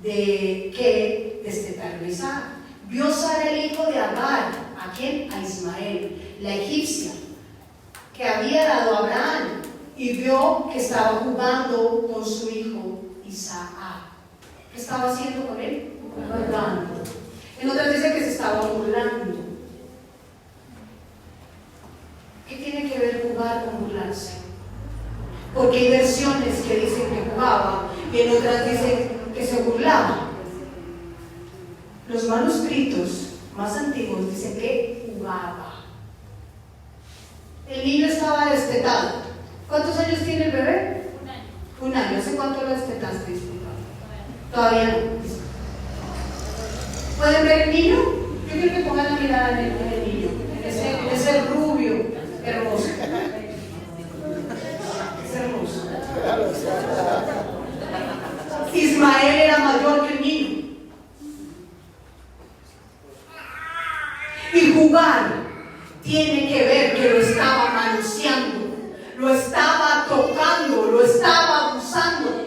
de que destetaron a Isaac. Vio Sara el hijo de Agar, ¿a quién? A Ismael, la egipcia, que había dado a Abraham, y vio que estaba jugando con su hijo Isaac. ¿Qué estaba haciendo con él? Jugando. En otras dice que se estaba burlando. ¿Qué tiene que ver jugar con burlarse? Porque hay versiones que dicen que jugaba y en otras dicen que se burlaba. Los manuscritos más antiguos dicen que jugaba. El niño estaba destetado. ¿Cuántos años tiene el bebé? 1 año. 1 año. ¿Hace cuánto lo destetaste? Todavía no. ¿Pueden ver el niño? Yo quiero que pongan la mirada en el niño, en ese rubio hermoso. Es hermoso. Ismael era mayor que el niño. Y jugar tiene que ver que lo estaba manoseando, lo estaba tocando, lo estaba abusando.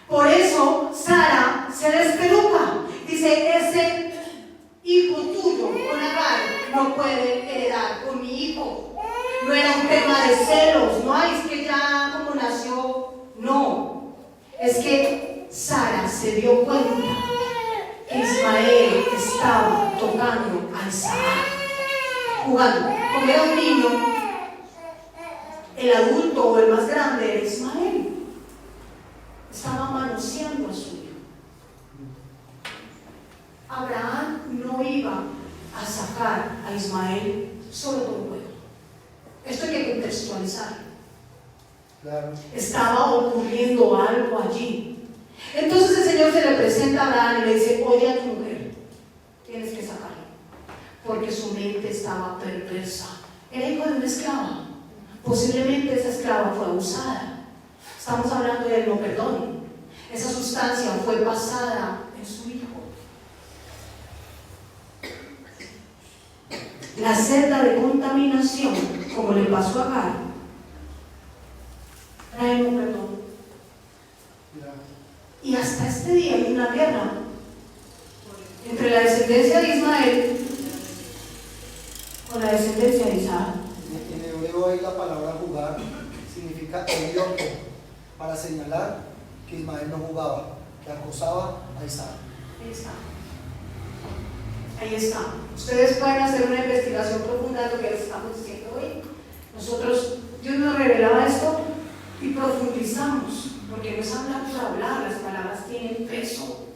Por eso Sara se despeluca. Dice, ese hijo tuyo con Agar no puede heredar con mi hijo. No era un tema de celos, no es que ya como nació, no. Es que Sara se dio cuenta que Ismael estaba tocando a Isaac, jugando. Como era un niño, el adulto o el más grande era Ismael. Estaba manoseando a su hijo. Abraham no iba a sacar a Ismael solo por un juego. Esto hay que contextualizar. Claro. Estaba ocurriendo algo allí. Entonces el Señor se le presenta a Abraham y le dice, oye a tu mujer, tienes que sacarlo, porque su mente estaba perversa. Era hijo de una esclava. Posiblemente esa esclava fue abusada. Estamos hablando del no perdón. Esa sustancia fue pasada en su hijo. La senda de contaminación, como le pasó a Agar, trae no perdón. Y hasta este día hay una guerra entre la descendencia de Ismael con la descendencia de Isaac. En hebreo ahí la palabra jugar significa elioto, para señalar que Ismael no jugaba, que acosaba a Isaac. Ahí está. Ahí está. Ustedes pueden hacer una investigación profunda de lo que les estamos diciendo hoy. Nosotros, Dios nos revelaba esto y profundizamos, porque no es hablar por hablar, las palabras tienen peso.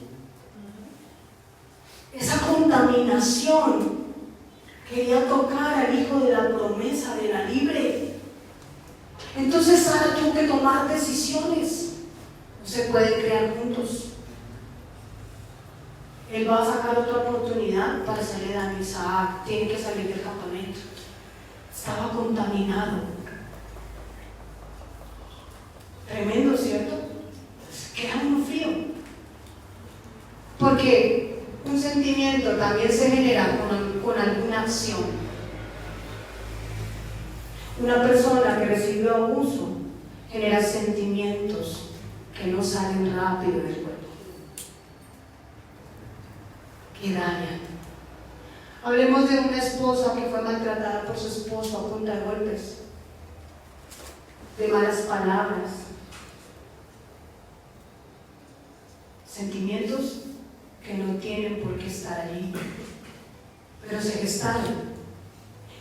Esa contaminación quería tocar al hijo de la promesa, de la libre. Entonces Sara tuvo que tomar decisiones. No se pueden crear juntos. Él va a sacar otra oportunidad para hacerle daño a Isaac. Tiene que salir del campamento. Estaba contaminado. Tremendo, ¿cierto? Queda uno frío. Porque un sentimiento también se genera con alguna acción. Una persona que recibió abuso genera sentimientos que no salen rápido del cuerpo, que dañan. Hablemos de una esposa que fue maltratada por su esposo a punta de golpes, de malas palabras, sentimientos que no tienen por qué estar allí, pero se gestaron.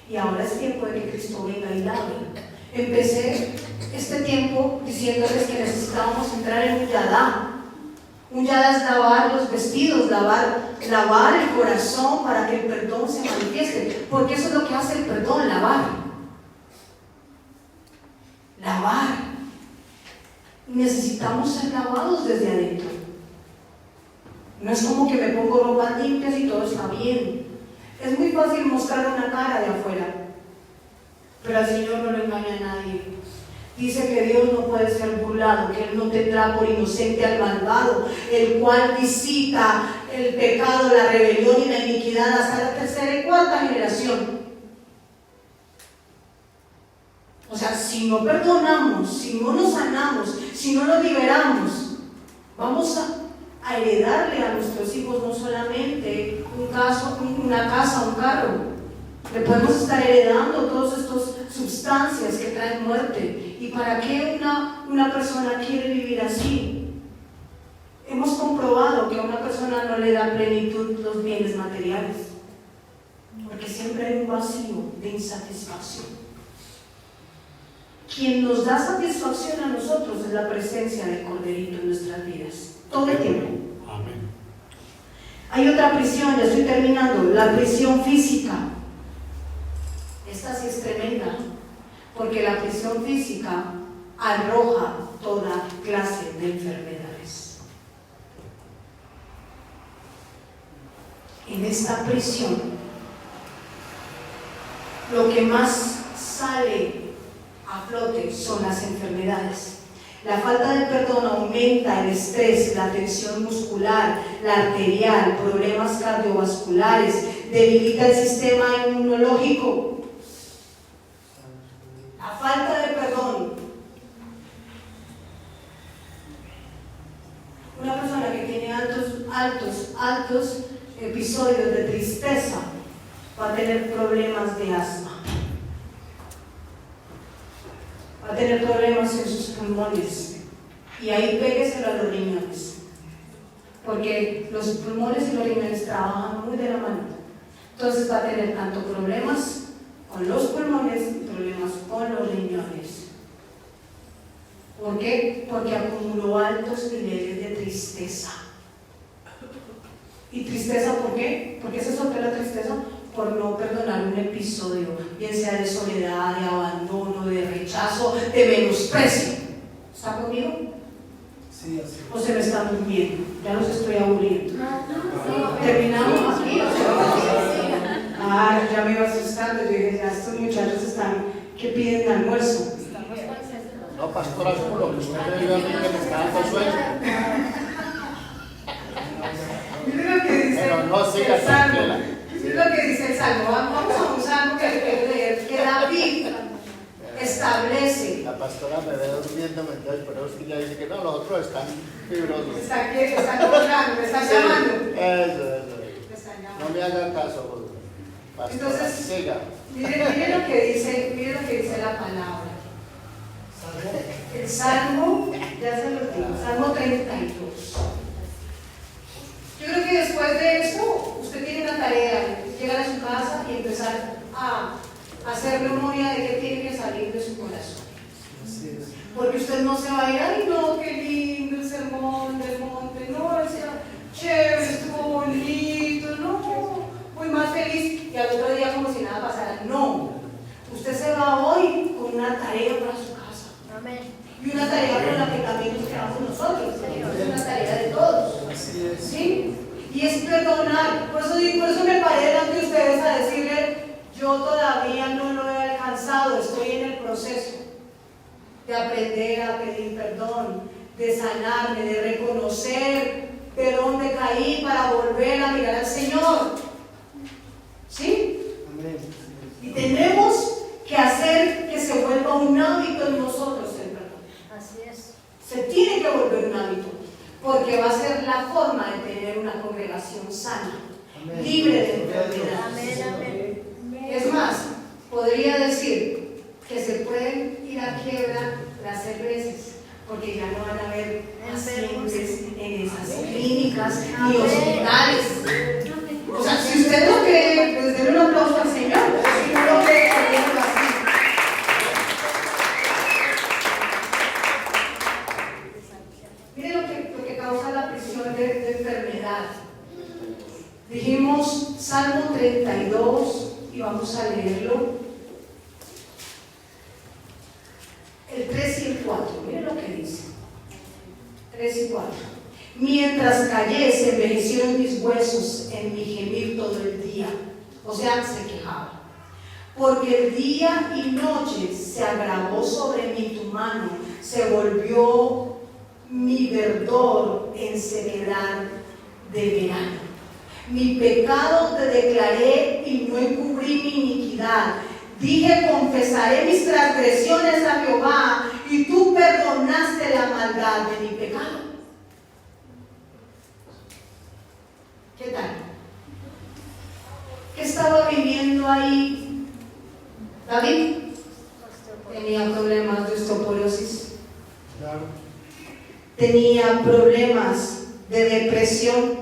Y ahora es tiempo de que Cristo venga y lave. Empecé este tiempo diciéndoles que necesitábamos entrar en un yadá. Un yadá es lavar los vestidos, lavar el corazón para que el perdón se manifieste. Porque eso es lo que hace el perdón, lavar. Lavar. Necesitamos ser lavados desde adentro. No es como que me pongo ropas limpias y todo está bien. Es muy fácil mostrar una cara de afuera, pero al Señor no lo engaña a nadie. Dice que Dios no puede ser burlado, que Él no tendrá por inocente al malvado, el cual visita el pecado, la rebelión y la iniquidad hasta la tercera y cuarta generación. O sea, si no perdonamos, si no nos sanamos, si no nos liberamos, vamos a heredarle a nuestros hijos no solamente una casa, un carro. Le podemos estar heredando todas estas sustancias que traen muerte. ¿Y para qué una persona quiere vivir así? Hemos comprobado que a una persona no le da plenitud los bienes materiales, porque siempre hay un vacío de insatisfacción. Quien nos da satisfacción a nosotros es la presencia del Corderito en nuestras vidas, todo el tiempo. Amén. Hay otra prisión, ya estoy terminando, la prisión física. Esta sí es tremenda, porque la prisión física arroja toda clase de enfermedades. En esta prisión, lo que más sale a flote son las enfermedades. La falta de perdón aumenta el estrés, la tensión muscular, la arterial, problemas cardiovasculares, debilita el sistema inmunológico. La falta de perdón. Una persona que tiene altos episodios de tristeza va a tener problemas de asma. Va a tener problemas en sus pulmones, y ahí pégueselo a los riñones, porque los pulmones y los riñones trabajan muy de la mano. Entonces va a tener tanto problemas con los pulmones y problemas con los riñones. ¿Por qué? Porque acumuló altos niveles de tristeza. ¿Y tristeza por qué? ¿Por qué se soltó la tristeza? Por no perdonar un episodio, bien sea de soledad, de abandono, de rechazo, de menosprecio. ¿Está conmigo? Sí, así. ¿O se me están durmiendo? Ya los estoy aburriendo. ¿Terminamos aquí? Ya me iba asustando. Yo dije, ya estos muchachos están que piden almuerzo. No, pastora, es como lo que usted me dijo a mí que me está dando sueño. Mire lo que dice Pero no siga el Salmo. tranquila. Mire lo que dice el Salmo. Vamos a un Salmo que quiero leer, que David establece. La pastora me ve durmiéndome, entonces, pero es que ella dice que no, los otros están fibrosos. Está cobrando, me está llamando. Eso. Me está No llamando. me haga caso, pastora. Entonces, Siga. Mire lo que dice la palabra. El Salmo, ya se lo digo, Salmo 32. Yo creo que después de esto, usted tiene una tarea, llegar a su casa y empezar a hacer memoria de qué tiene que salir de su corazón. Así es. Porque usted no se va a ir, ay no, qué lindo el sermón del monte, no, decía, chévere, estuvo bonito, no, muy más feliz, y al otro día como si nada pasara. No, usted se va hoy con una tarea para su casa. Amén. Y una tarea con la que también nos quedamos nosotros, es una tarea de todos. Así es. ¿Sí? Y es perdonar. Por eso me paré delante de ustedes a decirle, yo todavía no lo he alcanzado, estoy en el proceso de aprender a pedir perdón, de sanarme, de reconocer de dónde caí para volver a mirar al Señor. ¿Sí? Amén. Y tenemos que hacer que se vuelva un hábito en nosotros el perdón. Así es. Se tiene que volver un hábito, porque va a ser la forma de tener una congregación sana, Amén. libre de enfermedades. Amén, amén. Es más, podría decir que se pueden ir a quiebra las cervezas, porque ya no van a haber pacientes en esas clínicas ni hospitales. O sea, si usted lo cree, pues denle un aplauso al Señor. Si no lo cree, déjelo así. Mire lo que causa la prisión de enfermedad. Dijimos Salmo 32 y vamos a leerlo. El 3 y el 4, mire lo que dice. 3 y 4. Mientras callé, se envejecieron mis huesos en mi gemir todo el día. O sea, se quejaba. Porque el día y noche se agravó sobre mí tu mano, se volvió mi verdor en sequedad de verano. Mi pecado te declaré y no encubrí mi iniquidad. Dije, confesaré mis transgresiones a Jehová, y tú perdonaste la maldad de mi pecado. ¿Qué tal? ¿Qué estaba viviendo ahí David? Tenía problemas de osteoporosis. Claro. Tenía problemas de depresión,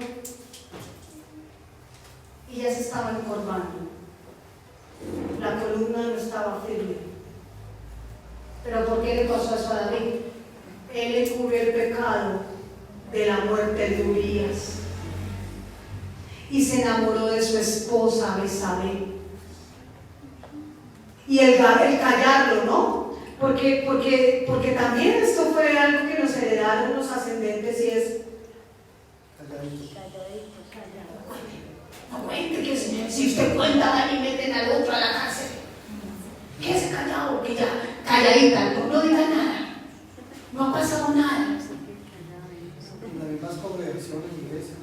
y ya se estaba encorvando. La columna no estaba firme. ¿Pero por qué le pasó eso a David? Él encubrió el pecado de la muerte de Urías y se enamoró de su esposa Betsabé. Y el callarlo, ¿no? Porque también esto fue algo que nos heredaron los ascendentes, y es: no cuente, que si usted cuenta van y meten al otro a la cárcel. Quédese callado, que ya, calladita, no diga nada, no ha pasado nada. En las mismas congregaciones, iglesias.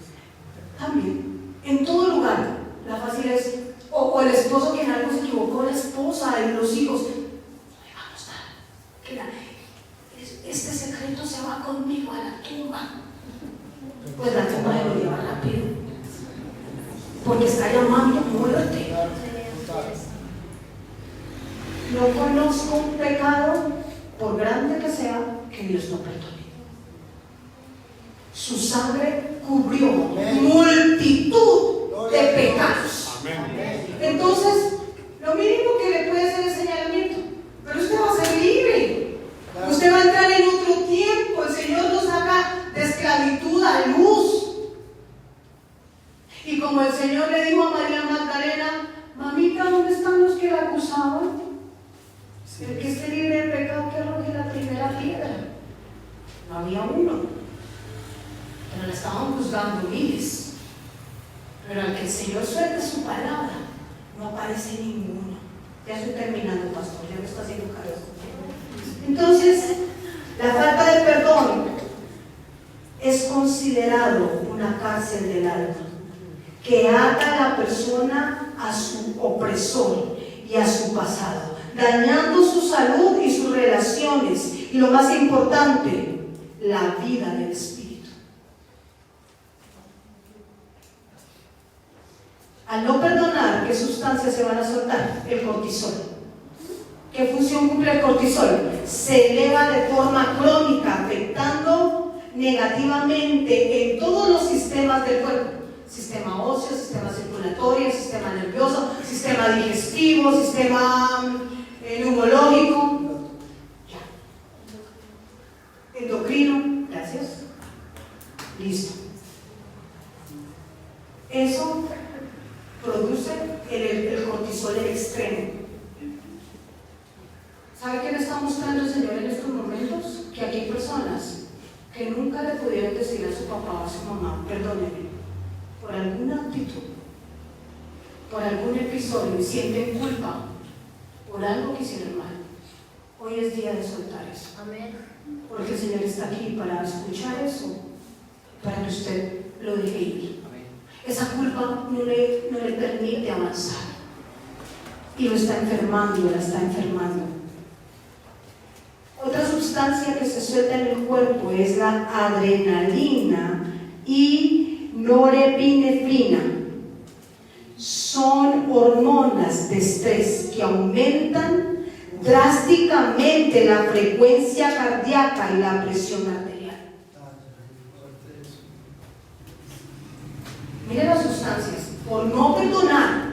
También, en todo lugar, la fácil es, o el esposo que en algo se equivocó, la esposa y los hijos, no le vamos a dar, este secreto se va conmigo a la tumba. Pues la tumba se lo lleva rápido, porque está llamando muerte. No conozco un pecado, por grande que sea, que Dios no perdone. Su sangre cubrió multitud de pecados. Entonces, lo mínimo que le puede hacer es señalamiento, pero usted va a ser libre. Usted va a entrar en otro tiempo. El Señor nos saca de esclavitud a luz. Y como el Señor le dijo a María Magdalena: mamita, ¿dónde están los que la acusaban? El que esté libre del pecado, que arroje la primera piedra. No había uno, pero la estaban juzgando miles. Pero al que el Señor suelte su palabra, no aparece ninguno. Ya estoy terminando, pastor, ya me está haciendo cargo. Entonces, la falta de perdón es considerado una cárcel del alma que ata a la persona a su opresor y a su pasado, dañando su salud y sus relaciones, y lo más importante, la vida del espíritu. Al no perdonar, ¿qué sustancias se van a soltar? El cortisol. ¿Qué función cumple el cortisol? Se eleva de forma crónica, afectando negativamente en todos los sistemas del cuerpo: sistema óseo, sistema circulatorio, sistema nervioso, sistema digestivo, sistema neurológico, endocrino. Gracias. Listo. Eso produce el cortisol en extremo. ¿Sabe qué me está mostrando el Señor en estos momentos? Que aquí hay personas que nunca le pudieron decir a su papá o a su mamá: perdóneme, por alguna actitud, por algún episodio, y sienten culpa por algo que hicieron mal. Hoy es día de soltar eso. Amén. Porque el Señor está aquí para escuchar eso, para que usted lo deje ir. Amén. Esa culpa no le permite avanzar, y lo está enfermando, la está enfermando. Otra sustancia que se suelta en el cuerpo es la adrenalina y norepinefrina. Son hormonas de estrés que aumentan drásticamente la frecuencia cardíaca y la presión arterial. Miren las sustancias. Por no perdonar,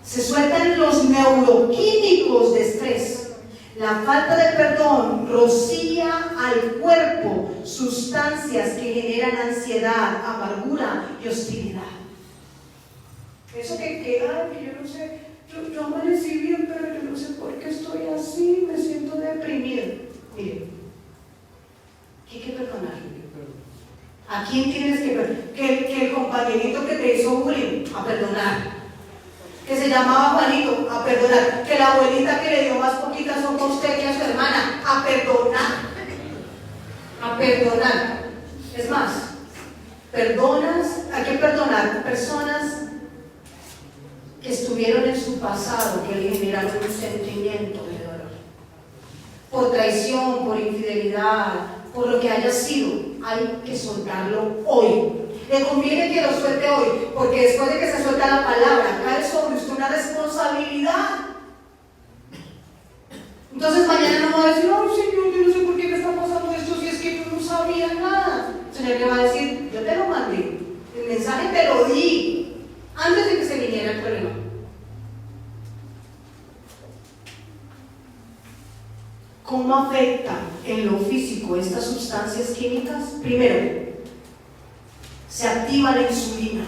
se sueltan los neuroquímicos de estrés. La falta de perdón rocía al cuerpo sustancias que generan ansiedad, amargura y hostilidad. Eso que queda, que yo no sé, yo amanecí bien, pero yo no sé por qué estoy así, me siento deprimido. Mire, ¿qué hay que perdonar? ¿A quién tienes que perdonar? Que el compañerito que te hizo bullying, a perdonar. Que se llamaba Juanito, a perdonar. Que la abuelita que le dio más poquita sopa a usted que a su hermana, a perdonar. A perdonar. Es más, hay que perdonar personas que estuvieron en su pasado, que le generaron un sentimiento de dolor. Por traición, por infidelidad, por lo que haya sido, hay que soltarlo hoy. Le conviene que lo suelte hoy, porque después de que se suelta la palabra, cae sobre usted una responsabilidad. Entonces mañana no va a decir: ay Señor, yo no sé por qué me está pasando esto, si es que quieras nada. El Señor le va a decir, yo te lo mandé, el mensaje te lo di antes de que se viniera el problema. ¿Cómo afecta en lo físico estas sustancias químicas? Primero, se activa la insulina.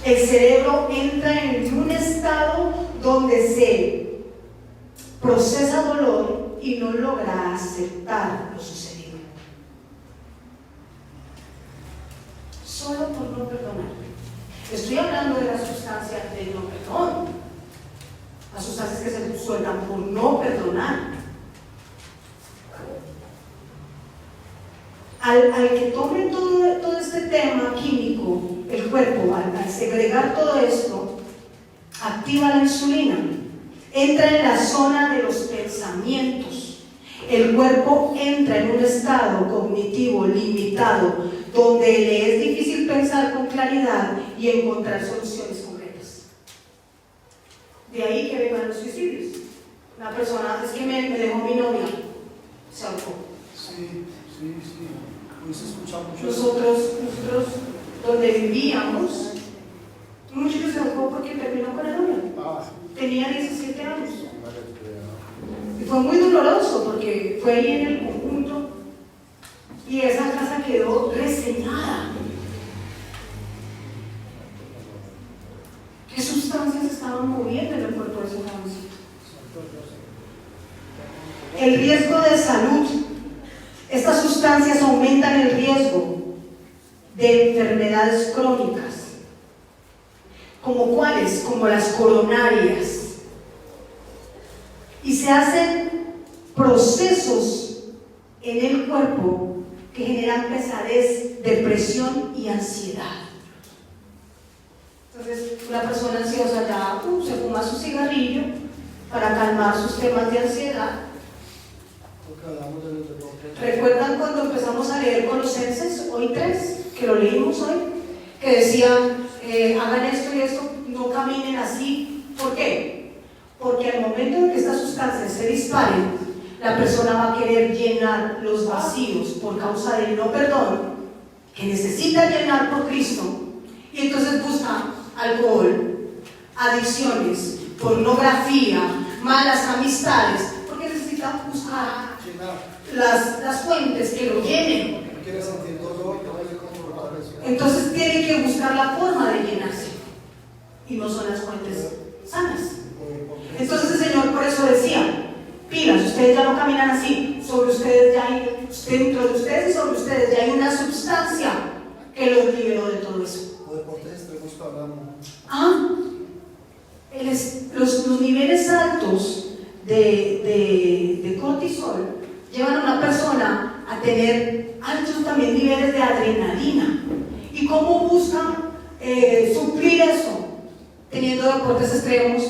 El cerebro entra en un estado donde se procesa dolor y no logra aceptar lo sucedido. Solo por no perdonar. Estoy hablando de las sustancias del no perdón, las sustancias que se sueltan por no perdonar. Al que tome todo este tema químico, el cuerpo, al segregar todo esto, activa la insulina, entra en la zona de los pensamientos. El cuerpo entra en un estado cognitivo limitado, donde le es difícil pensar con claridad y encontrar soluciones concretas. De ahí que vengan los suicidios. Una persona, es que me dejó mi novia, se ahorcó. Sí. Hoy se escucha mucho. Nosotros, donde vivíamos, un muchacho se ahorcó porque terminó con la novia. Tenía 17 años. Y fue muy doloroso porque fue ahí en el conjunto y esa casa quedó reseñada. ¿Qué sustancias estaban moviendo en el cuerpo de ese jovencito? El riesgo de salud. Estas sustancias aumentan el riesgo de enfermedades crónicas. ¿Como cuáles? Como las coronarias. Y se hacen procesos en el cuerpo que generan pesadez, depresión y ansiedad. Entonces, una persona ansiosa ya se fuma su cigarrillo para calmar sus temas de ansiedad. ¿Recuerdan cuando empezamos a leer Colosenses, hoy 3, que lo leímos hoy? Que decían, hagan esto y esto, no caminen así. ¿Por qué? Porque al momento en que estas sustancias se disparen, la persona va a querer llenar los vacíos por causa del no perdón, que necesita llenar por Cristo, y entonces busca alcohol, adicciones, pornografía, malas amistades, porque necesita buscar las fuentes que lo llenen. Entonces tiene que buscar la forma de llenarse, y no son las fuentes sanas. Entonces el Señor por eso decía, pilas, ustedes ya no caminan así, sobre ustedes ya hay, dentro de ustedes y sobre ustedes ya hay una sustancia que los liberó de todo eso. Los niveles altos de cortisol llevan a una persona a tener altos también niveles de adrenalina. ¿Y cómo buscan suplir eso? Teniendo deportes extremos,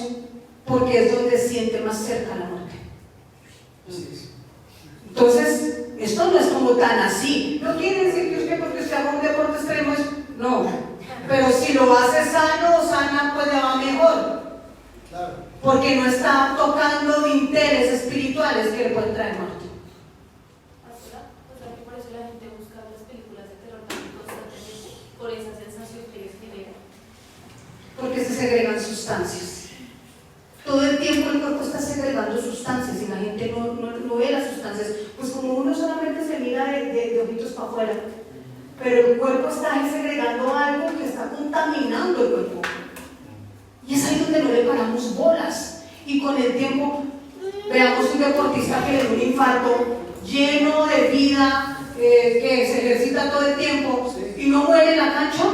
porque es donde siente más cerca la muerte. Entonces, esto no es como tan así. No quiere decir que usted, porque usted haga un deporte extremo, no. Pero si lo hace sano o sana, pues le va mejor. Porque no está tocando intereses espirituales que le pueden traer muerte. Por eso la gente busca las películas de terror también constantemente, por esa sensación que les genera. Porque se segregan sustancias. Todo el tiempo el cuerpo está segregando sustancias y la gente no ve las sustancias. Pues como uno solamente se mira de ojitos para afuera, pero el cuerpo está segregando algo que está contaminando el cuerpo. Y es ahí donde no le paramos bolas. Y con el tiempo, veamos un deportista que le dio un infarto, lleno de vida, que se ejercita todo el tiempo y no muere en la cancha.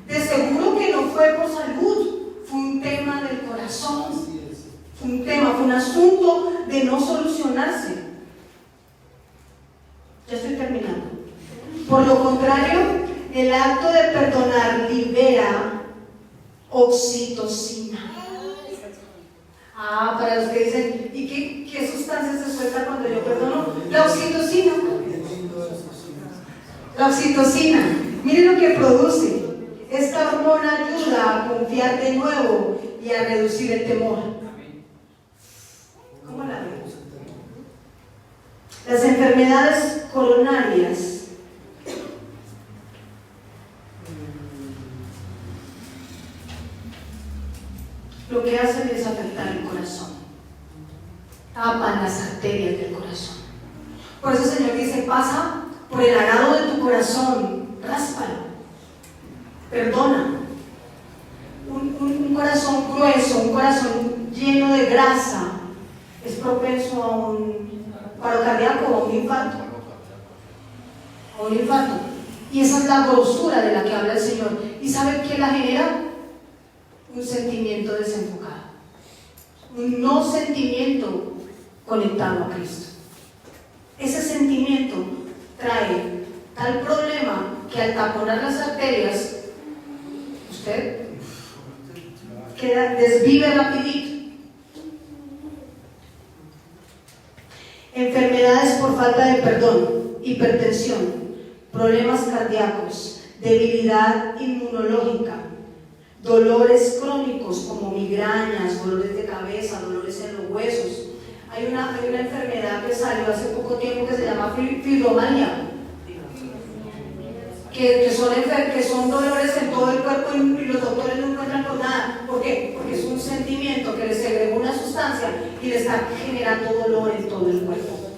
De seguro que no fue por salud, fue un tema del corazón, fue un asunto de no solucionarse. Ya estoy terminando. Por lo contrario, el acto de perdonar libera oxitocina. Para los que dicen, ¿y qué sustancias se suelta cuando yo perdono? La oxitocina. La oxitocina. Miren lo que produce. Esta hormona ayuda a confiar de nuevo y a reducir el temor. ¿Cómo la vemos? Las enfermedades coronarias lo que hacen es afectar el corazón, tapan las arterias del corazón. Por eso el Señor dice, pasa por el arado de tu corazón, ráspalo, perdona. Un corazón grueso, un corazón lleno de grasa, es propenso a un paro cardíaco o a un infarto. Y esa es la grosura de la que habla el Señor. ¿Y sabe qué la genera? Un sentimiento desenfocado, un no sentimiento conectado a Cristo. Ese sentimiento trae tal problema que al taponar las arterias usted desvive rapidito. Enfermedades por falta de perdón, hipertensión, problemas cardíacos, debilidad inmunológica, dolores crónicos como migrañas, dolores de cabeza, dolores en los huesos. Hay una enfermedad que salió hace poco tiempo que se llama fibromialgia, que son dolores en todo el cuerpo y los doctores no encuentran con nada. ¿Por qué? Porque es un sentimiento que le segregó una sustancia y le está generando dolor en todo el cuerpo.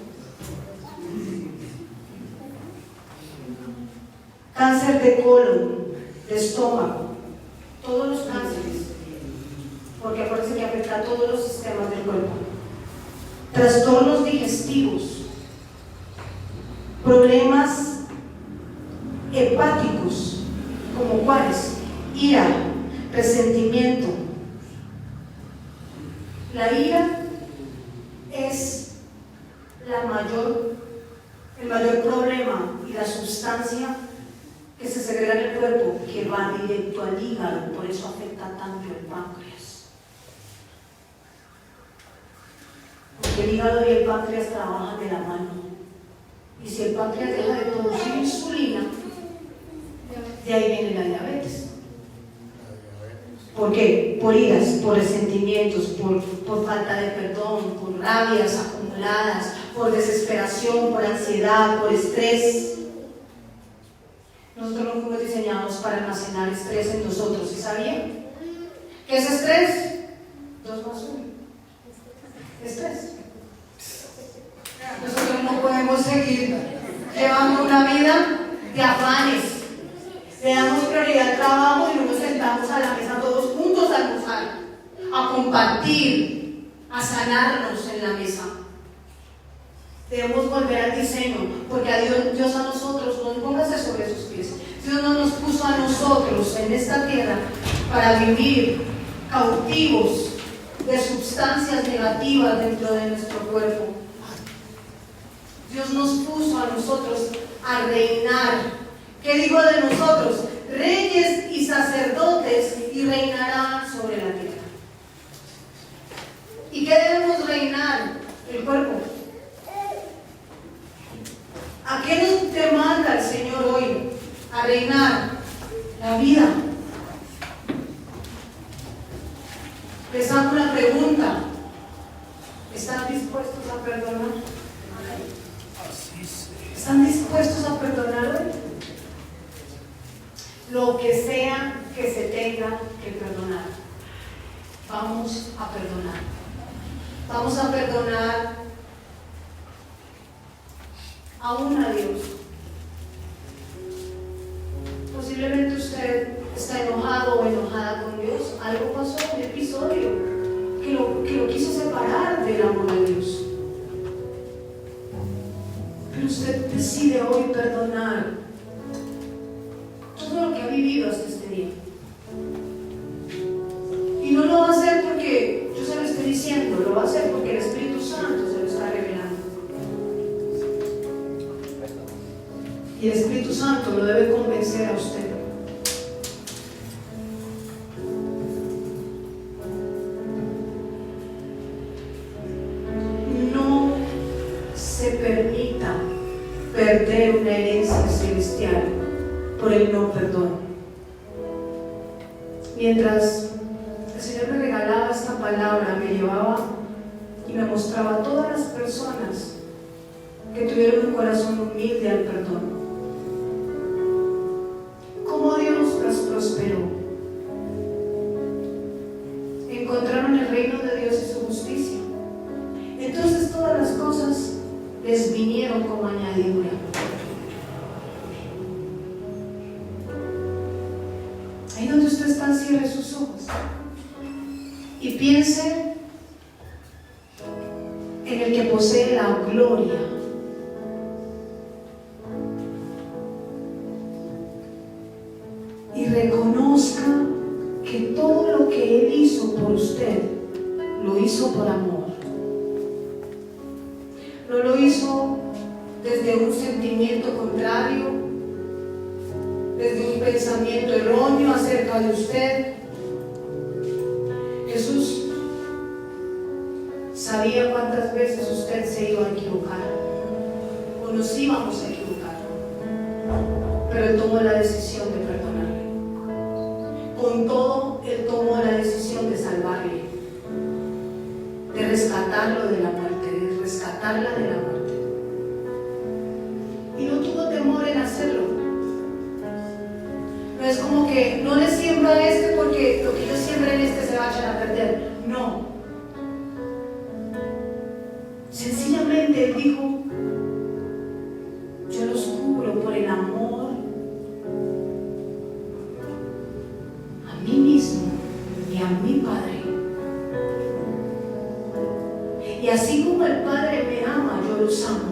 Cáncer de colon, de estómago, todos los cánceres, porque acuérdense que afecta a todos los sistemas del cuerpo. Trastornos digestivos, problemas hepáticos, como cuáles: ira, resentimiento. La ira es el mayor problema y la sustancia que se segrega en el cuerpo, que va directo al hígado, por eso afecta tanto el páncreas. Porque el hígado y el páncreas trabajan de la mano. Y si el páncreas deja de producir insulina, de ahí viene la diabetes. ¿Por qué? Por iras, por resentimientos, por falta de perdón, por rabias acumuladas, por desesperación, por ansiedad, por estrés. Nosotros no fuimos diseñados para almacenar estrés en nosotros, ¿sí sabían? ¿Qué es estrés? 2 más 1. Estrés. Nosotros no podemos seguir llevando una vida de afanes. Le damos prioridad al trabajo y no nos sentamos a la mesa todos juntos a almorzar, a compartir, a sanarnos en la mesa. Debemos volver al diseño, porque a Dios a nosotros, no póngase sobre sus pies. Dios no nos puso a nosotros en esta tierra para vivir cautivos de sustancias negativas dentro de nuestro cuerpo. Dios nos puso a nosotros a reinar. ¿Qué digo de nosotros? Reyes y sacerdotes, y reinarán sobre la tierra. ¿Y qué debemos reinar? El cuerpo. ¿A qué nos demanda el Señor hoy? A reinar la vida. Les hago una pregunta. ¿Están dispuestos a perdonar? ¿Están dispuestos a perdonar hoy? Lo que sea que se tenga que perdonar. Vamos a perdonar. Vamos a perdonar aún a Dios. Posiblemente usted está enojado o enojada con Dios. Algo pasó, un episodio que lo quiso separar del amor de Dios. Pero usted decide hoy perdonar todo lo que ha vivido hasta este día. Y no lo va a hacer porque yo se lo estoy diciendo, lo va a hacer porque el Espíritu Santo se lo está revelando. Y el Espíritu Santo lo debe convencer a usted. No se permita perder una herencia celestial por el no perdón. Mientras el Señor me regalaba esta palabra, me llevaba y me mostraba a todas las personas que tuvieron un corazón humilde al perdón. ¿Cómo Dios las prosperó? Encontraron el reino de Dios y su justicia. Entonces todas las cosas les vinieron como añadidura. Ahí donde usted está, cierre sus ojos y piense en el que posee la gloria. Y reconozca que todo lo que Él hizo por usted, lo hizo por amor. No lo hizo desde un sentimiento contrario, desde un pensamiento erróneo acerca de usted. Jesús sabía cuántas veces usted se iba a equivocar, o nos íbamos a equivocar, pero Él tomó la decisión de perdonarle. Con todo, Él tomó la decisión de salvarle, de rescatarlo de la muerte, de rescatarla de la muerte. Y no tuvo temor en hacerlo. No es como que no le siembro a este porque lo que yo siembre en este se va a echar a perder. No. Sencillamente Él dijo: yo los cubro por el amor a mí mismo y a mi Padre. Y así como el Padre me ama, yo los amo.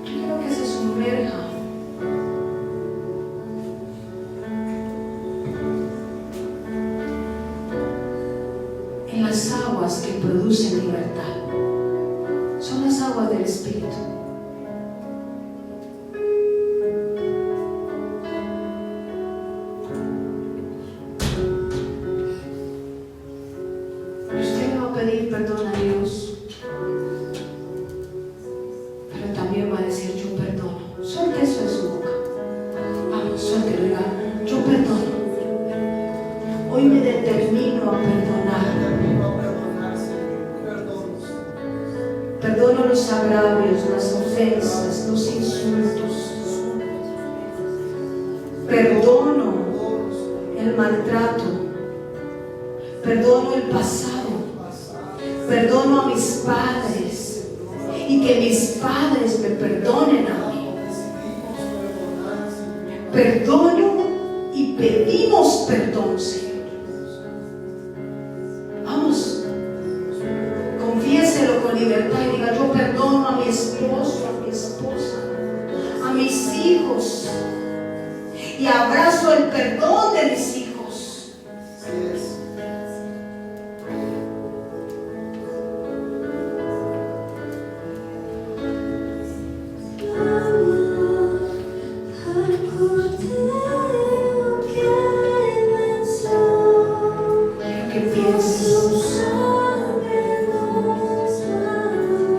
Quiero que se sumerja en las aguas que producen libertad. Son las aguas del Espíritu. Usted le va a pedir perdón a Dios, pero también va a decir: yo perdono. Suelte eso de su boca. Vamos, suéltelo, diga: yo perdono. Hoy me determino a perdonar. Perdono los agravios, las ofensas, los insultos. Perdono el maltrato. Perdono el pasado. Perdono a mis padres. Y que mis padres me perdonen a mí. Perdono y pedimos perdón, Señor. Vamos, confiéselo con libertad y diga: yo perdono a mi esposo, a mi esposa, a mis hijos, y abrazo el perdón de mis hijos. Quiero que pienses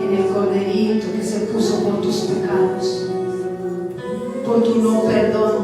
en el corderito que se puso por tus pecados, por tu no perdón.